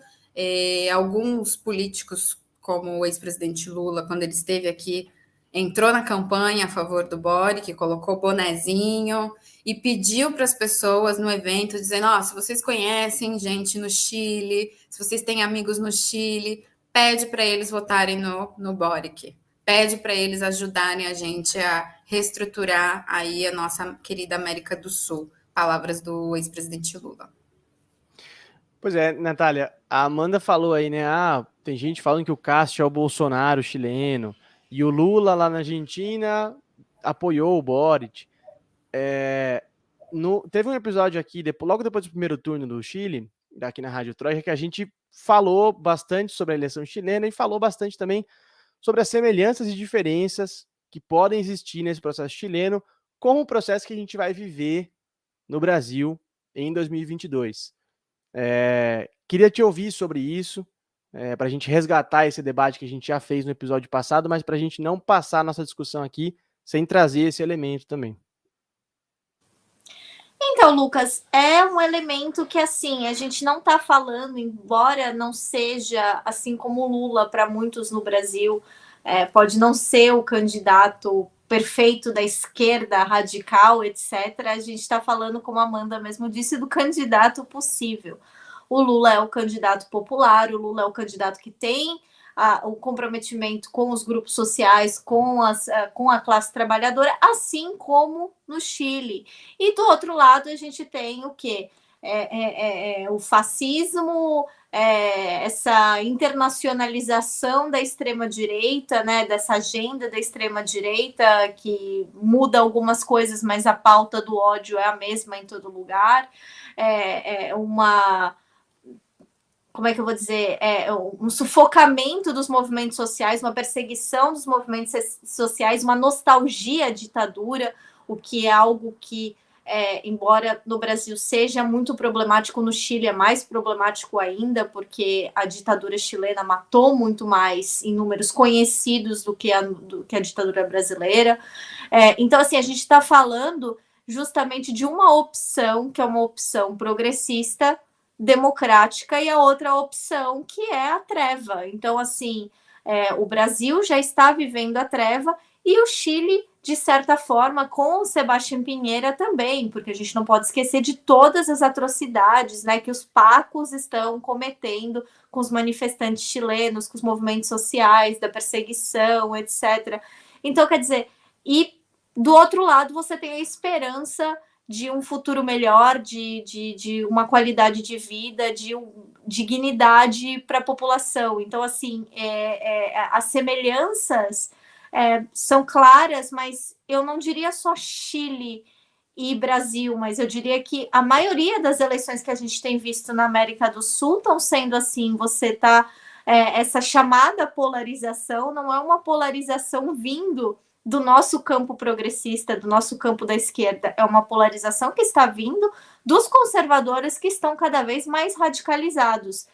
Alguns políticos como o ex-presidente Lula, quando ele esteve aqui, entrou na campanha a favor do Boric, colocou bonezinho e pediu para as pessoas no evento, dizendo, se vocês conhecem gente no Chile, se vocês têm amigos no Chile, pede para eles votarem no Boric, pede para eles ajudarem a gente a reestruturar aí a nossa querida América do Sul. Palavras do ex-presidente Lula. Pois é, Natália, a Amanda falou aí, né? Tem gente falando que o Cássio é o Bolsonaro chileno e o Lula lá na Argentina apoiou o Boric. Teve um episódio aqui, logo depois do primeiro turno do Chile, aqui na Rádio Troika, que a gente falou bastante sobre a eleição chilena e falou bastante também sobre as semelhanças e diferenças que podem existir nesse processo chileno com o processo que a gente vai viver no Brasil em 2022. Queria te ouvir sobre isso, para a gente resgatar esse debate que a gente já fez no episódio passado, mas para a gente não passar a nossa discussão aqui sem trazer esse elemento também. Então, Lucas, é um elemento que, assim, a gente não está falando, embora não seja, assim como o Lula, para muitos no Brasil, pode não ser o candidato perfeito da esquerda radical, etc. A gente está falando, como a Amanda mesmo disse, do candidato possível. O Lula é o candidato popular, o Lula é o candidato que tem o comprometimento com os grupos sociais, com a classe trabalhadora, assim como no Chile. E do outro lado a gente tem o quê? O fascismo, essa internacionalização da extrema-direita, né, dessa agenda da extrema-direita que muda algumas coisas, mas a pauta do ódio é a mesma em todo lugar. Como é que eu vou dizer, um sufocamento dos movimentos sociais, uma perseguição dos movimentos sociais, uma nostalgia à ditadura, o que é algo que, embora no Brasil seja muito problemático, no Chile é mais problemático ainda, porque a ditadura chilena matou muito mais em números conhecidos do que a ditadura brasileira. Então, assim, a gente está falando justamente de uma opção, que é uma opção progressista, democrática, e a outra opção que é a treva. Então, assim, o Brasil já está vivendo a treva e o Chile, de certa forma, com o Sebastián Piñera também, porque a gente não pode esquecer de todas as atrocidades, né, que os pacos estão cometendo com os manifestantes chilenos, com os movimentos sociais, da perseguição, etc. Então, quer dizer, e do outro lado você tem a esperança de um futuro melhor, de uma qualidade de vida, de dignidade para a população. Então, assim, as semelhanças são claras, mas eu não diria só Chile e Brasil, mas eu diria que a maioria das eleições que a gente tem visto na América do Sul estão sendo assim, essa chamada polarização não é uma polarização vindo do nosso campo progressista, do nosso campo da esquerda, é uma polarização que está vindo dos conservadores que estão cada vez mais radicalizados,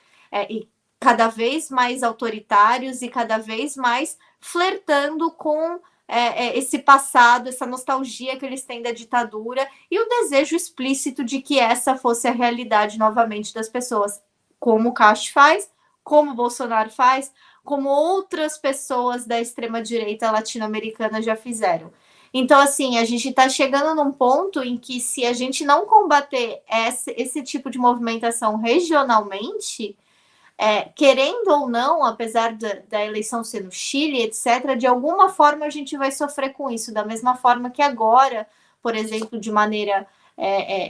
e cada vez mais autoritários e cada vez mais flertando com esse passado, essa nostalgia que eles têm da ditadura e o desejo explícito de que essa fosse a realidade novamente das pessoas, como o Cássio faz, como o Bolsonaro faz, como outras pessoas da extrema-direita latino-americana já fizeram. Então, assim, a gente está chegando num ponto em que, se a gente não combater esse tipo de movimentação regionalmente, querendo ou não, apesar da eleição ser no Chile, etc., de alguma forma a gente vai sofrer com isso, da mesma forma que agora, por exemplo, de maneira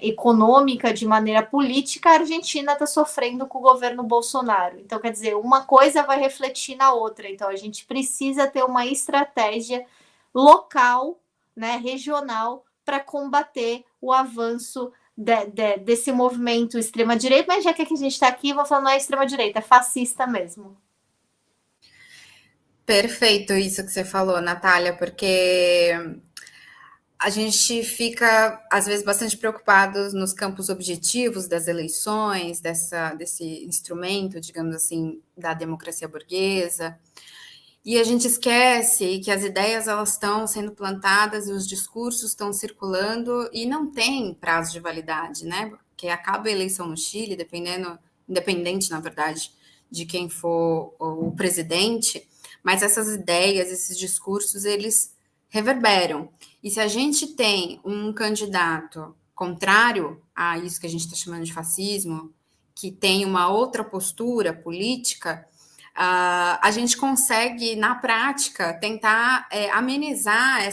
econômica, de maneira política, a Argentina está sofrendo com o governo Bolsonaro. Então, quer dizer, uma coisa vai refletir na outra. Então, a gente precisa ter uma estratégia local, né, regional, para combater o avanço desse movimento extrema-direita. Mas já que a gente está aqui, vou falar, não é extrema-direita, é fascista mesmo. Perfeito isso que você falou, Natália, porque a gente fica, às vezes, bastante preocupados nos campos objetivos das eleições, desse instrumento, digamos assim, da democracia burguesa, e a gente esquece que as ideias elas estão sendo plantadas e os discursos estão circulando e não tem prazo de validade, né? Porque acaba a eleição no Chile, independente, na verdade, de quem for o presidente, mas essas ideias, esses discursos, eles reverberam. E se a gente tem um candidato contrário a isso que a gente está chamando de fascismo, que tem uma outra postura política, a gente consegue, na prática, tentar amenizar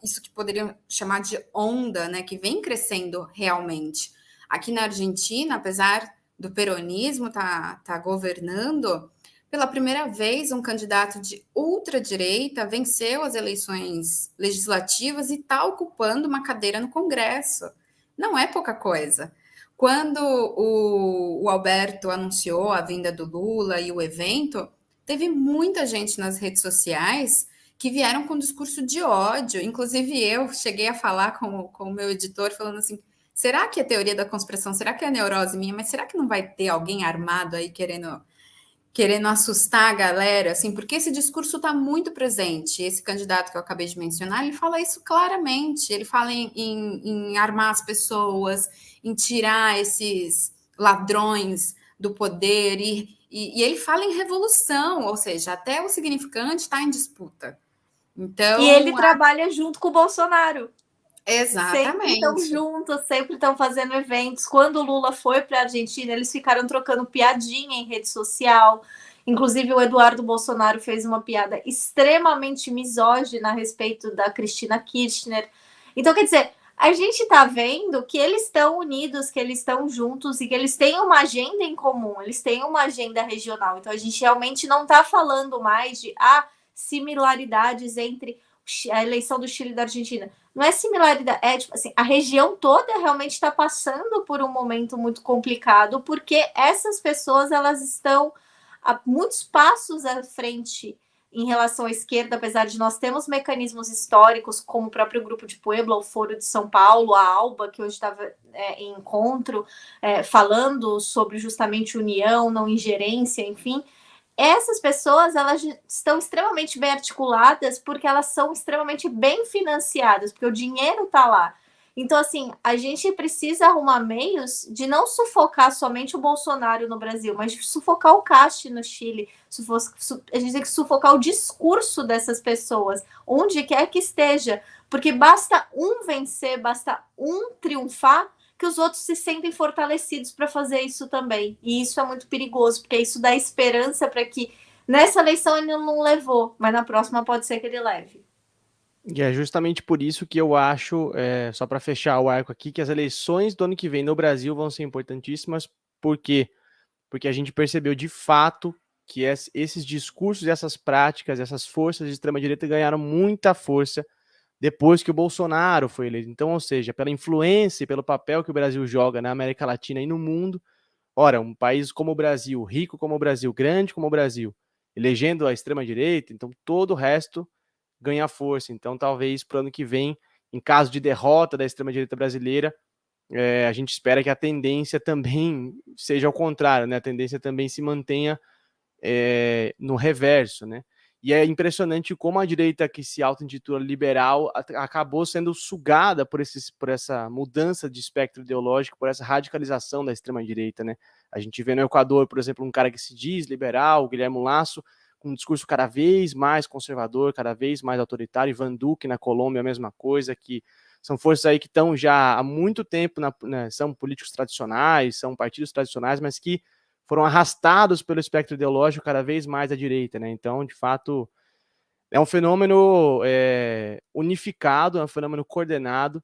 isso que poderiam chamar de onda, né, que vem crescendo realmente. Aqui na Argentina, apesar do peronismo tá governando, pela primeira vez, um candidato de ultradireita venceu as eleições legislativas e está ocupando uma cadeira no Congresso. Não é pouca coisa. Quando o Alberto anunciou a vinda do Lula e o evento, teve muita gente nas redes sociais que vieram com discurso de ódio. Inclusive eu cheguei a falar com o meu editor, falando assim, será que é teoria da conspiração? Será que é neurose minha? Mas será que não vai ter alguém armado aí querendo assustar a galera, assim, porque esse discurso está muito presente. Esse candidato que eu acabei de mencionar, ele fala isso claramente, ele fala em armar as pessoas, em tirar esses ladrões do poder, e ele fala em revolução, ou seja, até o significante está em disputa. Então, e ele trabalha junto com o Bolsonaro. Exatamente. Sempre estão juntos, sempre estão fazendo eventos. Quando o Lula foi para a Argentina, eles ficaram trocando piadinha em rede social. Inclusive, o Eduardo Bolsonaro fez uma piada extremamente misógina a respeito da Cristina Kirchner. Então, quer dizer, a gente está vendo que eles estão unidos, que eles estão juntos e que eles têm uma agenda em comum, eles têm uma agenda regional. Então, a gente realmente não está falando mais de similaridades entre a eleição do Chile e da Argentina. Não é similaridade, é tipo assim, a região toda realmente está passando por um momento muito complicado, porque essas pessoas, elas estão a muitos passos à frente em relação à esquerda, apesar de nós termos mecanismos históricos, como o próprio Grupo de Puebla, o Foro de São Paulo, a ALBA, que hoje estava em encontro, falando sobre justamente união, não ingerência, enfim. Essas pessoas, elas estão extremamente bem articuladas porque elas são extremamente bem financiadas, porque o dinheiro está lá. Então, assim, a gente precisa arrumar meios de não sufocar somente o Bolsonaro no Brasil, mas de sufocar o Kast no Chile. A gente tem que sufocar o discurso dessas pessoas, onde quer que esteja. Porque basta um vencer, basta um triunfar, que os outros se sentem fortalecidos para fazer isso também. E isso é muito perigoso, porque isso dá esperança para que nessa eleição ele não levou, mas na próxima pode ser que ele leve. E é justamente por isso que eu acho, só para fechar o arco aqui, que as eleições do ano que vem no Brasil vão ser importantíssimas. Por quê? Porque a gente percebeu de fato que esses discursos, essas práticas, essas forças de extrema-direita ganharam muita força depois que o Bolsonaro foi eleito. Então, ou seja, pela influência e pelo papel que o Brasil joga na América Latina e no mundo, ora, um país como o Brasil, rico como o Brasil, grande como o Brasil, elegendo a extrema-direita, então todo o resto ganha força. Então, talvez para o ano que vem, em caso de derrota da extrema-direita brasileira, a gente espera que a tendência também seja ao contrário, né? A tendência também se mantenha no reverso, né? E é impressionante como a direita que se auto-intitula liberal acabou sendo sugada por essa mudança de espectro ideológico, por essa radicalização da extrema-direita, né? A gente vê no Equador, por exemplo, um cara que se diz liberal, Guilherme Lasso, com um discurso cada vez mais conservador, cada vez mais autoritário. Ivan Duque na Colômbia, a mesma coisa, que são forças aí que estão já há muito tempo, são políticos tradicionais, são partidos tradicionais, mas que foram arrastados pelo espectro ideológico cada vez mais à direita, né? Então, de fato, é um fenômeno unificado, é um fenômeno coordenado,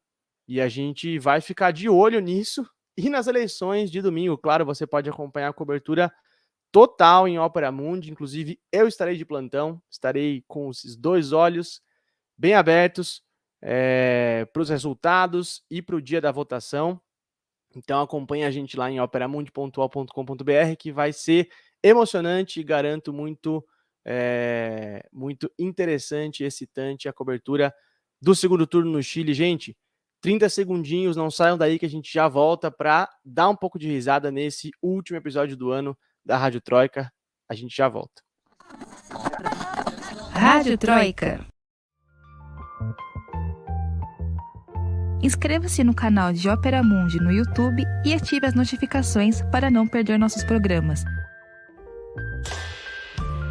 e a gente vai ficar de olho nisso. E nas eleições de domingo, claro, você pode acompanhar a cobertura total em Ópera Mundi, inclusive eu estarei de plantão, estarei com esses dois olhos bem abertos para os resultados e para o dia da votação. Então acompanhe a gente lá em operamundi.ol.com.br, que vai ser emocionante e garanto muito interessante e excitante a cobertura do segundo turno no Chile. Gente, 30 segundinhos, não saiam daí que a gente já volta para dar um pouco de risada nesse último episódio do ano da Rádio Troika. A gente já volta. Rádio Troika. Inscreva-se no canal de Ópera Mundi no YouTube e ative as notificações para não perder nossos programas.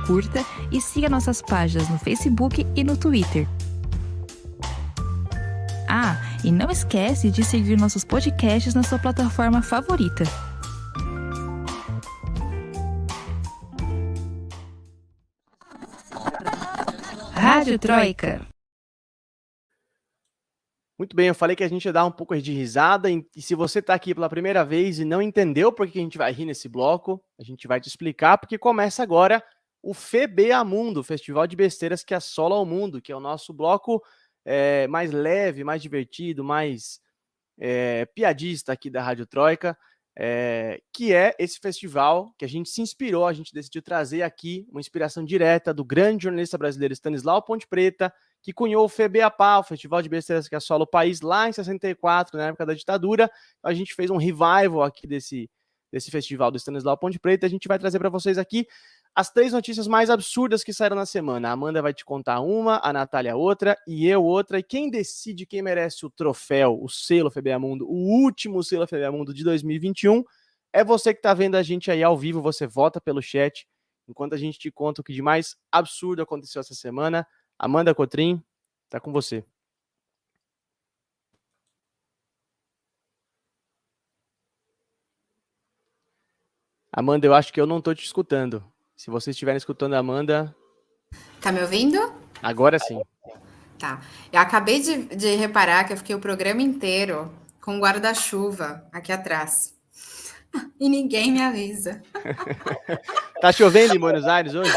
curta e siga nossas páginas no Facebook e no Twitter. Ah, e não esquece de seguir nossos podcasts na sua plataforma favorita. Rádio Troika. Muito bem, eu falei que a gente ia dar um pouco de risada, e se você está aqui pela primeira vez e não entendeu por que a gente vai rir nesse bloco, a gente vai te explicar, porque começa agora o FBA-Mundo, o Festival de Besteiras que assola o mundo, que é o nosso bloco mais leve, mais divertido, mais piadista aqui da Rádio Troika, que é esse festival que a gente se inspirou, a gente decidiu trazer aqui uma inspiração direta do grande jornalista brasileiro Stanislau Ponte Preta, que cunhou o FBAPA, o Festival de Besteiras que assola o país, lá em 64, na época da ditadura. A gente fez um revival aqui desse festival do Stanislau Ponte Preta. A gente vai trazer para vocês aqui as 3 notícias mais absurdas que saíram na semana. A Amanda vai te contar uma, a Natália outra e eu outra. E quem decide quem merece o troféu, o selo FBA-Mundo, o último selo FBA-Mundo de 2021, é você que está vendo a gente aí ao vivo. Você vota pelo chat, enquanto a gente te conta o que de mais absurdo aconteceu essa semana. Amanda Cotrim, tá com você. Amanda, eu acho que eu não tô te escutando. Se vocês estiverem escutando a Amanda... Tá me ouvindo? Agora sim. Tá. Eu acabei de reparar que eu fiquei o programa inteiro com guarda-chuva aqui atrás. E ninguém me avisa. Tá chovendo em Buenos Aires hoje?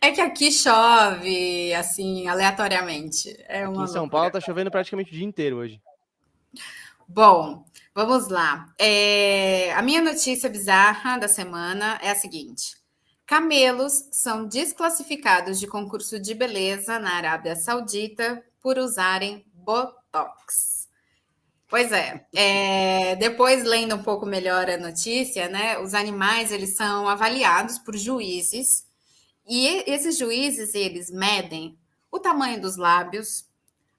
É que aqui chove, assim, aleatoriamente. Aqui em São Paulo tá chovendo praticamente o dia inteiro hoje. Bom, vamos lá. A minha notícia bizarra da semana é a seguinte. Camelos são desclassificados de concurso de beleza na Arábia Saudita por usarem Botox. Pois depois lendo um pouco melhor a notícia, né? Os animais, eles são avaliados por juízes e esses juízes, eles medem o tamanho dos lábios,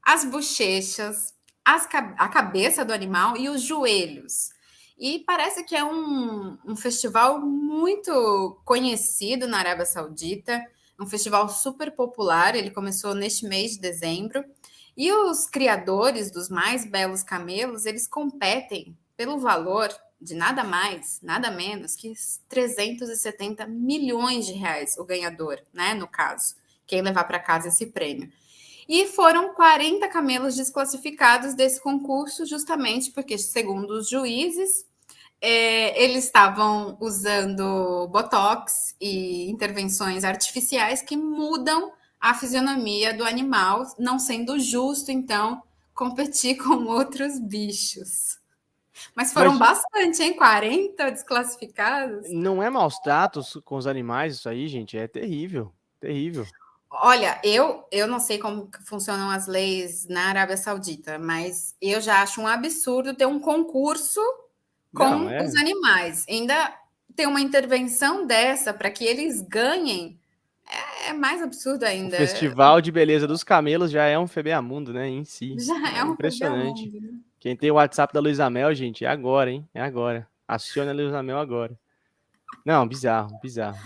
as bochechas, a cabeça do animal e os joelhos. E parece que é um festival muito conhecido na Arábia Saudita, um festival super popular, ele começou neste mês de dezembro, e os criadores dos mais belos camelos, eles competem pelo valor de nada mais, nada menos que 370 milhões de reais, o ganhador, né, no caso, quem levar para casa esse prêmio. E foram 40 camelos desclassificados desse concurso, justamente porque, segundo os juízes, eles estavam usando botox e intervenções artificiais que mudam a fisionomia do animal, não sendo justo, então, competir com outros bichos. Mas foram bastante, hein? 40 desclassificados. Não é maus tratos com os animais isso aí, gente? É terrível, terrível. Olha, eu não sei como funcionam as leis na Arábia Saudita, mas eu já acho um absurdo ter um concurso com os animais. Ainda ter uma intervenção dessa para que eles ganhem é mais absurdo ainda. O Festival de Beleza dos Camelos já é um FBA-Mundo, né, em si. Já é um impressionante. FBA-Mundo. Quem tem o WhatsApp da Luísa Mel, gente, é agora, hein? É agora. Acione a Luísa Mel agora. Não, bizarro, bizarro.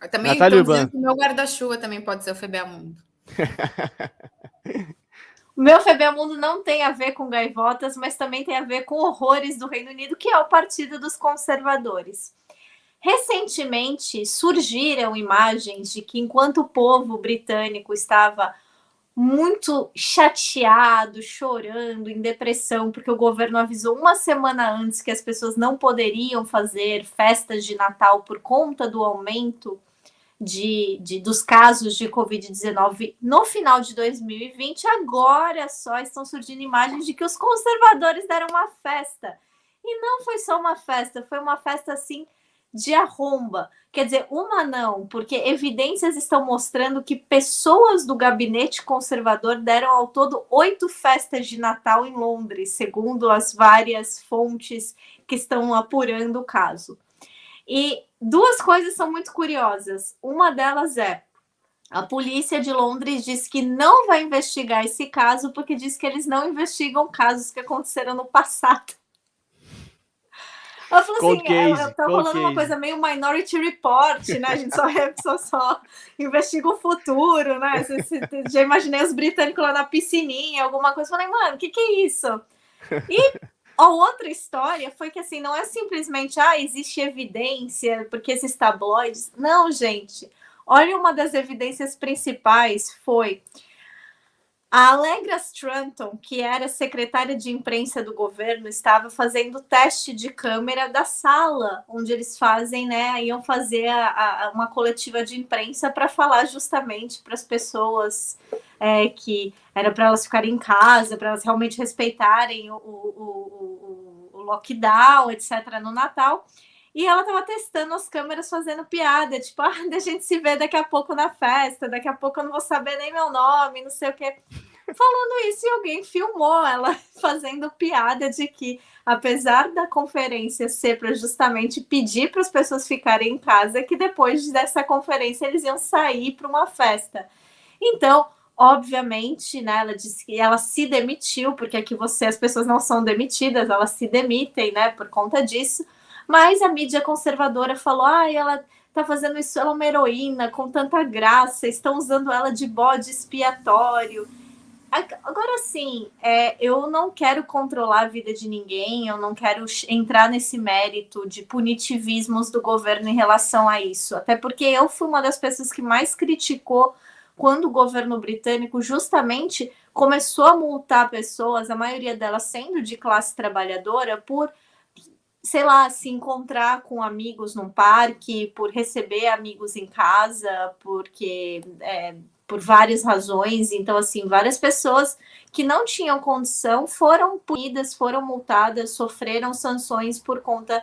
Eu também Natália estou Urban. dizendo que o meu guarda-chuva também pode ser o FBA-Mundo. O meu FBA-Mundo não tem a ver com gaivotas, mas também tem a ver com horrores do Reino Unido, que é o Partido dos Conservadores. Recentemente, surgiram imagens de que, enquanto o povo britânico estava muito chateado, chorando, em depressão, porque o governo avisou uma semana antes que as pessoas não poderiam fazer festas de Natal por conta do aumento dos casos de Covid-19 no final de 2020, agora só estão surgindo imagens de que os conservadores deram uma festa. E não foi só uma festa, foi uma festa assim de arromba. Quer dizer, uma não, porque evidências estão mostrando que pessoas do gabinete conservador deram ao todo 8 festas de Natal em Londres, segundo as várias fontes que estão apurando o caso. E 2 coisas são muito curiosas. Uma delas é: a polícia de Londres diz que não vai investigar esse caso porque diz que eles não investigam casos que aconteceram no passado. Ela falou Cold assim, case, tá cold rolando uma case. coisa meio Minority Report, né? A gente só investiga o futuro, né? Já imaginei os britânicos lá na piscininha, alguma coisa. Falei, mano, o que é isso? E a outra história foi que, assim, não é simplesmente, existe evidência, porque esses tabloides... Não, gente. Olha, uma das evidências principais foi... A Allegra Stranton, que era secretária de imprensa do governo, estava fazendo teste de câmera da sala onde eles fazem, né? Iam fazer uma coletiva de imprensa para falar justamente para as pessoas que era para elas ficarem em casa, para elas realmente respeitarem o lockdown, etc., no Natal. E ela estava testando as câmeras, fazendo piada, tipo, a gente se vê daqui a pouco na festa, daqui a pouco eu não vou saber nem meu nome, não sei o quê. Falando isso, e alguém filmou ela fazendo piada de que, apesar da conferência ser para justamente pedir para as pessoas ficarem em casa, que depois dessa conferência eles iam sair para uma festa. Então, obviamente, né, ela disse que ela se demitiu, porque aqui as pessoas não são demitidas, elas se demitem, né, por conta disso. Mas a mídia conservadora falou, ela tá fazendo isso, ela é uma heroína com tanta graça, estão usando ela de bode expiatório. Agora, sim, eu não quero controlar a vida de ninguém, eu não quero entrar nesse mérito de punitivismos do governo em relação a isso, até porque eu fui uma das pessoas que mais criticou quando o governo britânico justamente começou a multar pessoas, a maioria delas sendo de classe trabalhadora, por, sei lá, se encontrar com amigos num parque, por receber amigos em casa, porque... por várias razões. Então, assim, várias pessoas que não tinham condição foram punidas, foram multadas, sofreram sanções por conta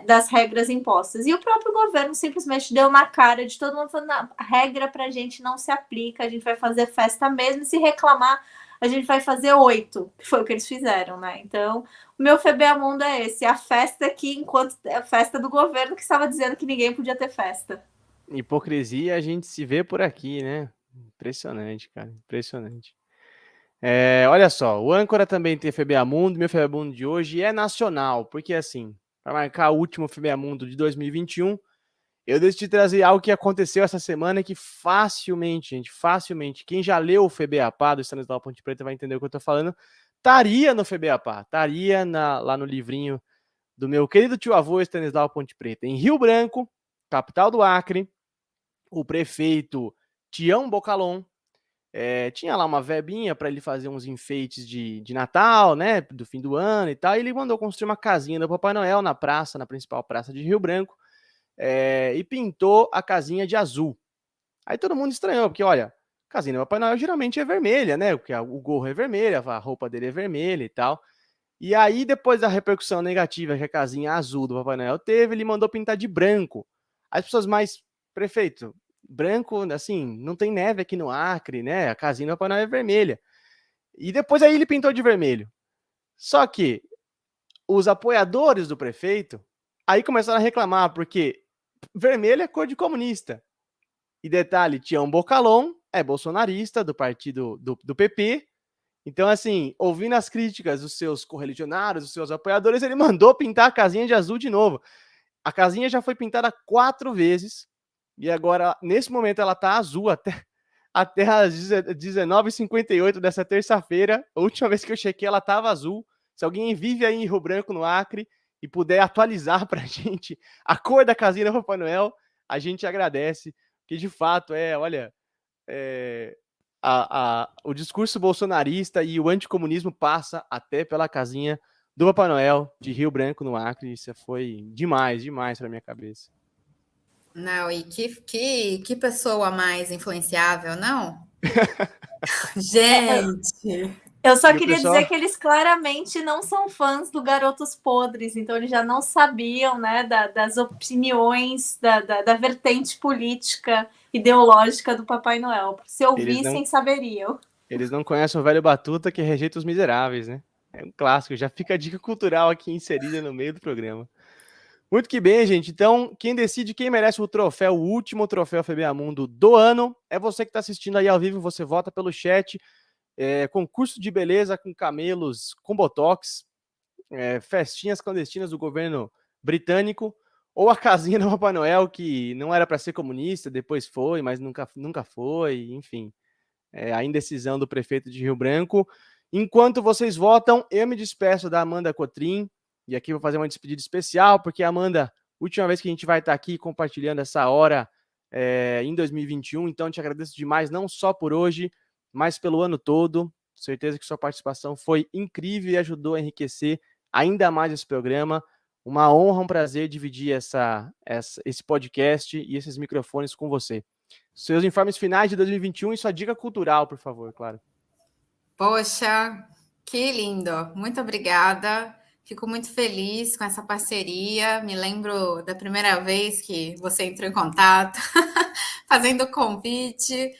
das regras impostas. E o próprio governo simplesmente deu na cara de todo mundo, falando, a regra pra gente não se aplica, a gente vai fazer festa mesmo, e se reclamar, a gente vai fazer 8, que foi o que eles fizeram, né? Então, o meu FBA-Mundo é esse, a festa aqui, enquanto a festa do governo que estava dizendo que ninguém podia ter festa. Hipocrisia a gente se vê por aqui, né? Impressionante, cara, impressionante. Olha só, o âncora também tem FBA Mundo, meu FBA Mundo de hoje é nacional, porque assim, para marcar o último FBA Mundo de 2021, eu decidi trazer algo que aconteceu essa semana que facilmente, quem já leu o FBA-PA do Stanislau Ponte Preta vai entender o que eu tô falando, estaria no FBA-PA, estaria lá no livrinho do meu querido tio-avô Stanislau Ponte Preta. Em Rio Branco, capital do Acre, o prefeito Tião Bocalon tinha lá uma verbinha para ele fazer uns enfeites de Natal, né, do fim do ano e tal, e ele mandou construir uma casinha do Papai Noel na principal praça de Rio Branco, e pintou a casinha de azul. Aí todo mundo estranhou, porque olha, a casinha do Papai Noel geralmente é vermelha, né, porque o gorro é vermelho, a roupa dele é vermelha e tal. E aí, depois da repercussão negativa que a casinha azul do Papai Noel teve, ele mandou pintar de branco. As pessoas mais, prefeito, branco, assim, não tem neve aqui no Acre, né? A casinha do Papai Noel é vermelha. E depois aí ele pintou de vermelho. Só que os apoiadores do prefeito aí começaram a reclamar, porque vermelho é cor de comunista. E detalhe, Tião Bocalon é bolsonarista do partido do PP. Então, assim, ouvindo as críticas dos seus correligionários, dos seus apoiadores, ele mandou pintar a casinha de azul de novo. A casinha já foi pintada 4 vezes, e agora, nesse momento, ela tá azul até às 19h58 dessa terça-feira. A última vez que eu chequei, ela tava azul. Se alguém vive aí em Rio Branco, no Acre, e puder atualizar pra gente a cor da casinha do Papai Noel, a gente agradece, porque de fato, olha... o discurso bolsonarista e o anticomunismo passa até pela casinha do Papai Noel de Rio Branco, no Acre. Isso foi demais para minha cabeça. Não, e que pessoa mais influenciável, não? Gente! Eu só queria dizer que eles claramente não são fãs do Garotos Podres, então eles já não sabiam, né, das opiniões, da vertente política, ideológica do Papai Noel. Se ouvissem, saberiam. Eles não conhecem o velho Batuta que rejeita os miseráveis, né? É um clássico, já fica a dica cultural aqui inserida no meio do programa. Muito que bem, gente. Então, quem decide quem merece o troféu, o último troféu FBA Mundo do ano, é você que está assistindo aí ao vivo, você vota pelo chat. Concurso de beleza com camelos, com botox, festinhas clandestinas do governo britânico, ou a casinha do Papai Noel, que não era para ser comunista, depois foi, mas nunca foi, enfim. A indecisão do prefeito de Rio Branco. Enquanto vocês votam, eu me despeço da Amanda Cotrim, e aqui vou fazer uma despedida especial, porque, Amanda, última vez que a gente vai estar aqui compartilhando essa hora em 2021, então te agradeço demais, não só por hoje, mas pelo ano todo. Certeza que sua participação foi incrível e ajudou a enriquecer ainda mais esse programa. Uma honra, um prazer dividir esse podcast e esses microfones com você. Seus informes finais de 2021 e sua dica cultural, por favor, claro. Poxa, que lindo! Muito obrigada. Fico muito feliz com essa parceria. Me lembro da primeira vez que você entrou em contato, fazendo o convite,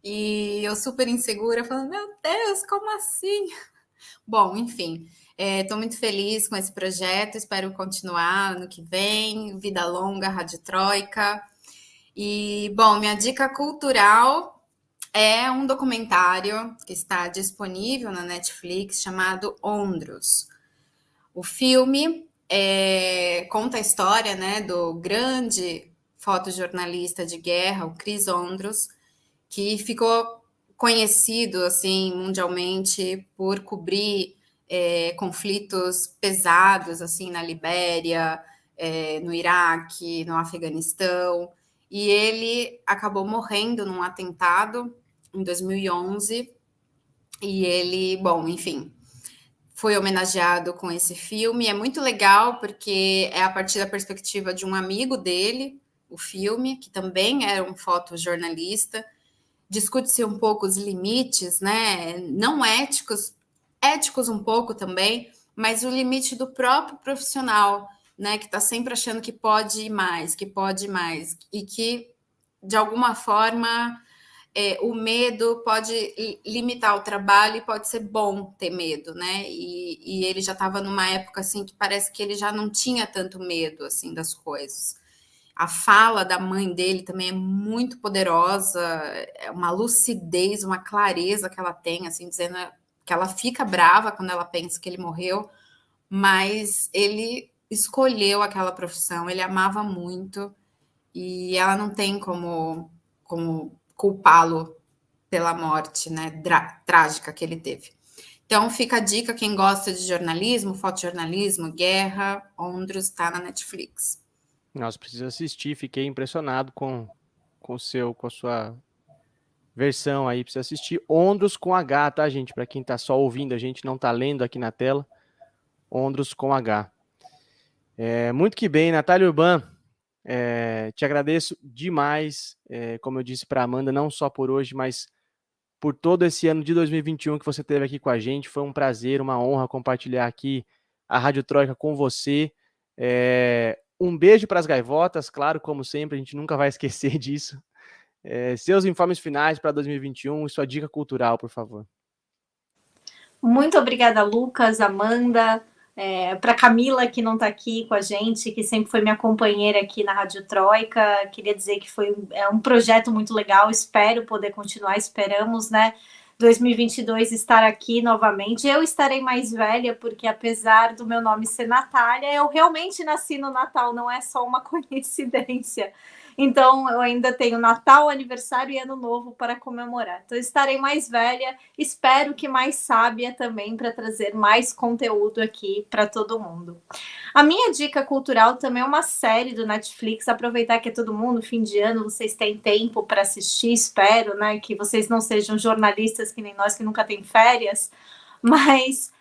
e eu super insegura, falando, meu Deus, como assim? Bom, enfim, estou muito feliz com esse projeto, espero continuar ano que vem, vida longa, Rádio Troika. E, bom, minha dica cultural é um documentário que está disponível na Netflix chamado Ondros. O filme conta a história, né, do grande fotojornalista de guerra, o Chris Ondros, que ficou conhecido assim mundialmente por cobrir conflitos pesados assim na Libéria, no Iraque, no Afeganistão, e ele acabou morrendo num atentado em 2011, e ele, bom, enfim, foi homenageado com esse filme. É muito legal porque é a partir da perspectiva de um amigo dele, o filme, que também era um fotojornalista. Discute-se um pouco os limites, né? Não éticos um pouco também, mas o limite do próprio profissional, né? Que está sempre achando que pode ir mais, e que, de alguma forma, o medo pode limitar o trabalho e pode ser bom ter medo, né? E ele já estava numa época assim que parece que ele já não tinha tanto medo assim das coisas. A fala da mãe dele também é muito poderosa, é uma lucidez, uma clareza que ela tem, assim, dizendo que ela fica brava quando ela pensa que ele morreu, mas ele escolheu aquela profissão, ele amava muito, e ela não tem como culpá-lo pela morte, né, trágica que ele teve. Então fica a dica, quem gosta de jornalismo, fotojornalismo, guerra, Ondros está na Netflix. Nossa, preciso assistir, fiquei impressionado com a sua versão aí, precisa assistir. Ondros com H, tá, gente? Para quem tá só ouvindo, a gente não tá lendo aqui na tela. Ondros com H. Muito que bem, Natália Urban, te agradeço demais, como eu disse para Amanda, não só por hoje, mas por todo esse ano de 2021 que você teve aqui com a gente. Foi um prazer, uma honra compartilhar aqui a Rádio Troika com você. Um beijo para as gaivotas, claro, como sempre, a gente nunca vai esquecer disso. Seus informes finais para 2021 e sua dica cultural, por favor. Muito obrigada, Lucas, Amanda, para Camila, que não está aqui com a gente, que sempre foi minha companheira aqui na Rádio Troika. Queria dizer que foi um projeto muito legal, espero poder continuar, esperamos, né? 2022 estar aqui novamente. Eu estarei mais velha, porque apesar do meu nome ser Natália, eu realmente nasci no Natal, não é só uma coincidência. Então, eu ainda tenho Natal, aniversário e Ano Novo para comemorar. Então, estarei mais velha, espero que mais sábia também, para trazer mais conteúdo aqui para todo mundo. A minha dica cultural também é uma série do Netflix, aproveitar que é todo mundo, fim de ano, vocês têm tempo para assistir, espero, né, que vocês não sejam jornalistas que nem nós, que nunca tem férias, mas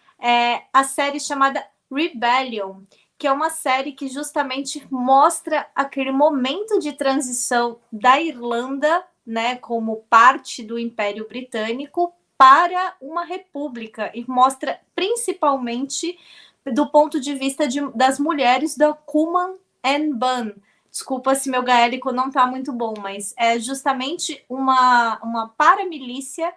a série chamada Rebellion, que é uma série que justamente mostra aquele momento de transição da Irlanda, né, como parte do Império Britânico, para uma república, e mostra principalmente do ponto de vista das mulheres da Cumann and Bunn. Desculpa se meu gaélico não está muito bom, mas é justamente uma paramilícia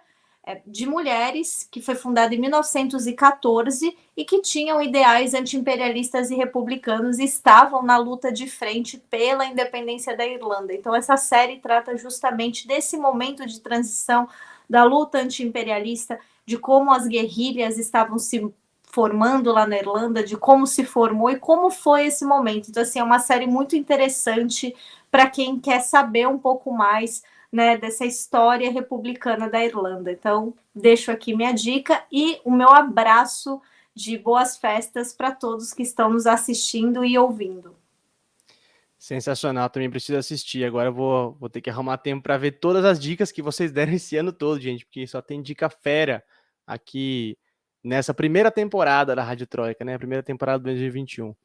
de mulheres que foi fundada em 1914 e que tinham ideais anti-imperialistas e republicanos e estavam na luta de frente pela independência da Irlanda. Então essa série trata justamente desse momento de transição da luta anti-imperialista, de como as guerrilhas estavam se formando lá na Irlanda, de como se formou e como foi esse momento. Então, assim, é uma série muito interessante para quem quer saber um pouco mais, né, dessa história republicana da Irlanda. Então, deixo aqui minha dica e o meu abraço de boas festas para todos que estão nos assistindo e ouvindo. Sensacional, também preciso assistir. Agora eu vou ter que arrumar tempo para ver todas as dicas que vocês deram esse ano todo, gente, porque só tem dica fera aqui nessa primeira temporada da Rádio Troika, né? Primeira temporada de 2021.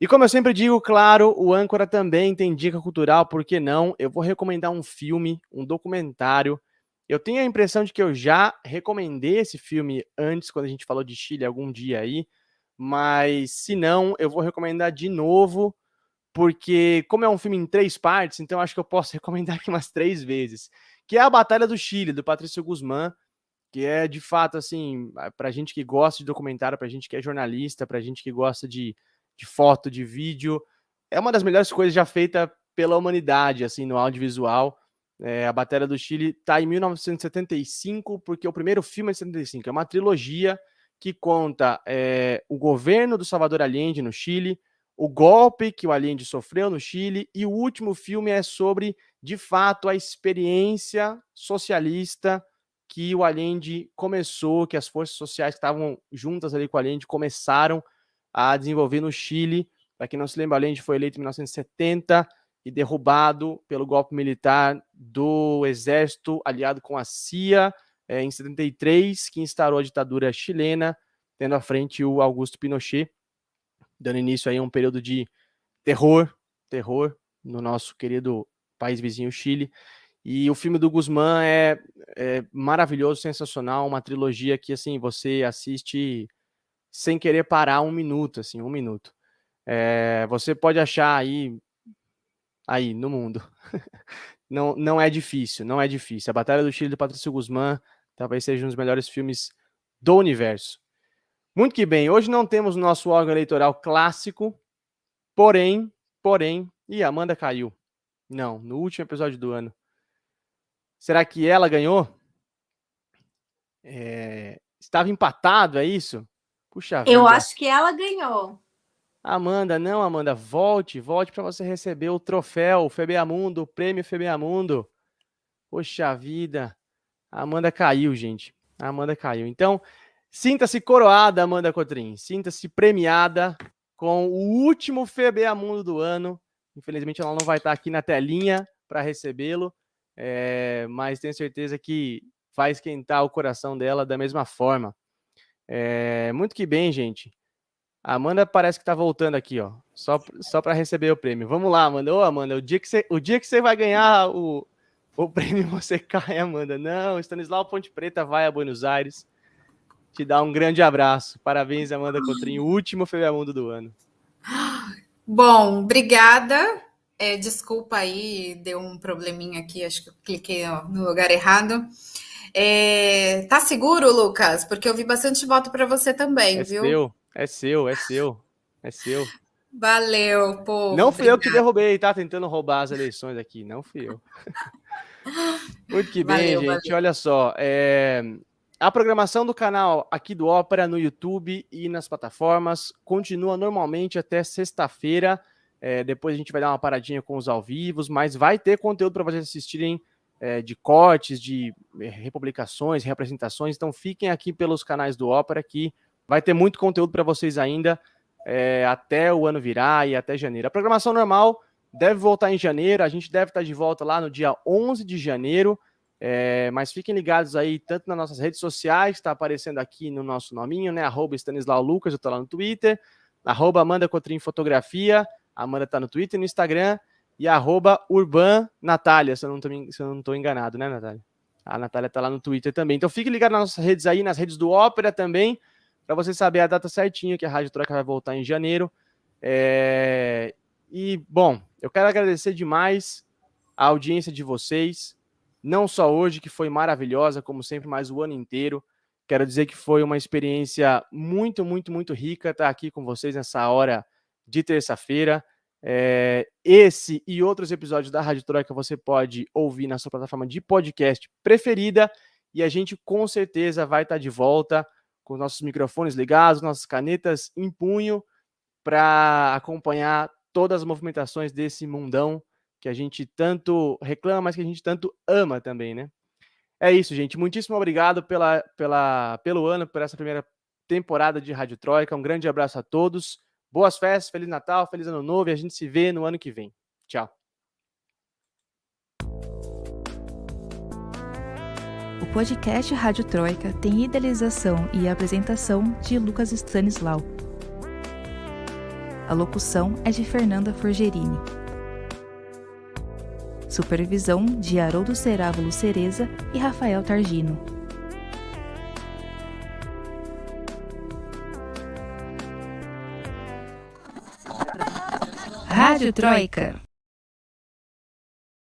E como eu sempre digo, claro, o Âncora também tem dica cultural, por que não? Eu vou recomendar um filme, um documentário. Eu tenho a impressão de que eu já recomendei esse filme antes, quando a gente falou de Chile, algum dia aí, mas se não, eu vou recomendar de novo, porque como é um filme em 3 partes, então acho que eu posso recomendar aqui umas 3 vezes, que é A Batalha do Chile, do Patricio Guzmán, que é, de fato, assim, pra gente que gosta de documentário, pra gente que é jornalista, pra gente que gosta de foto, de vídeo, é uma das melhores coisas já feita pela humanidade, assim, no audiovisual. A Batalha do Chile tá em 1975, porque o primeiro filme é de 75, é uma trilogia que conta o governo do Salvador Allende no Chile, o golpe que o Allende sofreu no Chile, e o último filme é sobre, de fato, a experiência socialista que o Allende começou, que as forças sociais que estavam juntas ali com o Allende começaram a desenvolver no Chile. Para quem não se lembra, Allende foi eleito em 1970 e derrubado pelo golpe militar do exército aliado com a CIA em 73, que instaurou a ditadura chilena, tendo à frente o Augusto Pinochet, dando início aí a um período de terror no nosso querido país vizinho Chile. E o filme do Guzmán é maravilhoso, sensacional, uma trilogia que, assim, você assiste sem querer parar um minuto. Você pode achar aí no mundo. Não é difícil. A Batalha do Chile do Patricio Guzmán talvez seja um dos melhores filmes do universo. Muito que bem, hoje não temos o nosso órgão eleitoral clássico, porém, a Amanda caiu. Não, no último episódio do ano. Será que ela ganhou? Estava empatado, é isso? Puxa vida. Eu acho que ela ganhou. Amanda, volte para você receber o troféu FEBEAMUNDO, o prêmio FEBEAMUNDO. Poxa vida. A Amanda caiu, gente. Então, sinta-se coroada, Amanda Cotrim. Sinta-se premiada com o último FEBEAMUNDO do ano. Infelizmente, ela não vai estar aqui na telinha para recebê-lo, mas tenho certeza que vai esquentar o coração dela da mesma forma. Muito que bem, gente. A Amanda parece que está voltando aqui, ó, só para receber o prêmio. Vamos lá, Amanda. Ô, Amanda, o dia que você vai ganhar o prêmio, você cai, Amanda. Não, Stanislau Ponte Preta vai a Buenos Aires te dar um grande abraço. Parabéns, Amanda Cotrim, o último FEBEAMUNDO do ano. Bom, obrigada. Desculpa aí, deu um probleminha aqui, acho que eu cliquei no lugar errado. Tá seguro, Lucas? Porque eu vi bastante voto para você também, viu? É seu. Valeu, povo. Não fui eu que derrubei, tá? Tentando roubar as eleições aqui, não fui eu. Muito que bem, gente. Olha só, a programação do canal aqui do Ópera no YouTube e nas plataformas continua normalmente até sexta-feira. Depois a gente vai dar uma paradinha com os ao vivos, mas vai ter conteúdo para vocês assistirem de cortes, de republicações, reapresentações. Então fiquem aqui pelos canais do Ópera, que vai ter muito conteúdo para vocês ainda até o ano virar e até janeiro. A programação normal deve voltar em janeiro, a gente deve estar de volta lá no dia 11 de janeiro, mas fiquem ligados aí, tanto nas nossas redes sociais, está aparecendo aqui no nosso nominho, né, @Stanislau_Lucas, eu estou lá no Twitter, @Amanda Cotrim Fotografia, a Amanda está no Twitter e no Instagram, e @UrbanNatália, se eu não estou enganado, né, Natália? A Natália está lá no Twitter também. Então fique ligado nas nossas redes aí, nas redes do Ópera também, para você saber a data certinha que a Rádio Troika vai voltar em janeiro. E, bom, eu quero agradecer demais a audiência de vocês, não só hoje, que foi maravilhosa, como sempre, mas o ano inteiro. Quero dizer que foi uma experiência muito, muito, muito rica estar aqui com vocês nessa hora de terça-feira. Esse e outros episódios da Rádio Troika você pode ouvir na sua plataforma de podcast preferida, e a gente com certeza vai estar de volta com os nossos microfones ligados, nossas canetas em punho, para acompanhar todas as movimentações desse mundão que a gente tanto reclama, mas que a gente tanto ama também, né? É isso, gente. Muitíssimo obrigado pelo ano, por essa primeira temporada de Rádio Troika. Um grande abraço a todos. Boas festas, Feliz Natal, Feliz Ano Novo e a gente se vê no ano que vem. Tchau. O podcast Rádio Troika tem idealização e apresentação de Lucas Stanislau. A locução é de Fernanda Forgerini. Supervisão de Haroldo Cerávulo Cereza e Rafael Targino. Rádio Troika.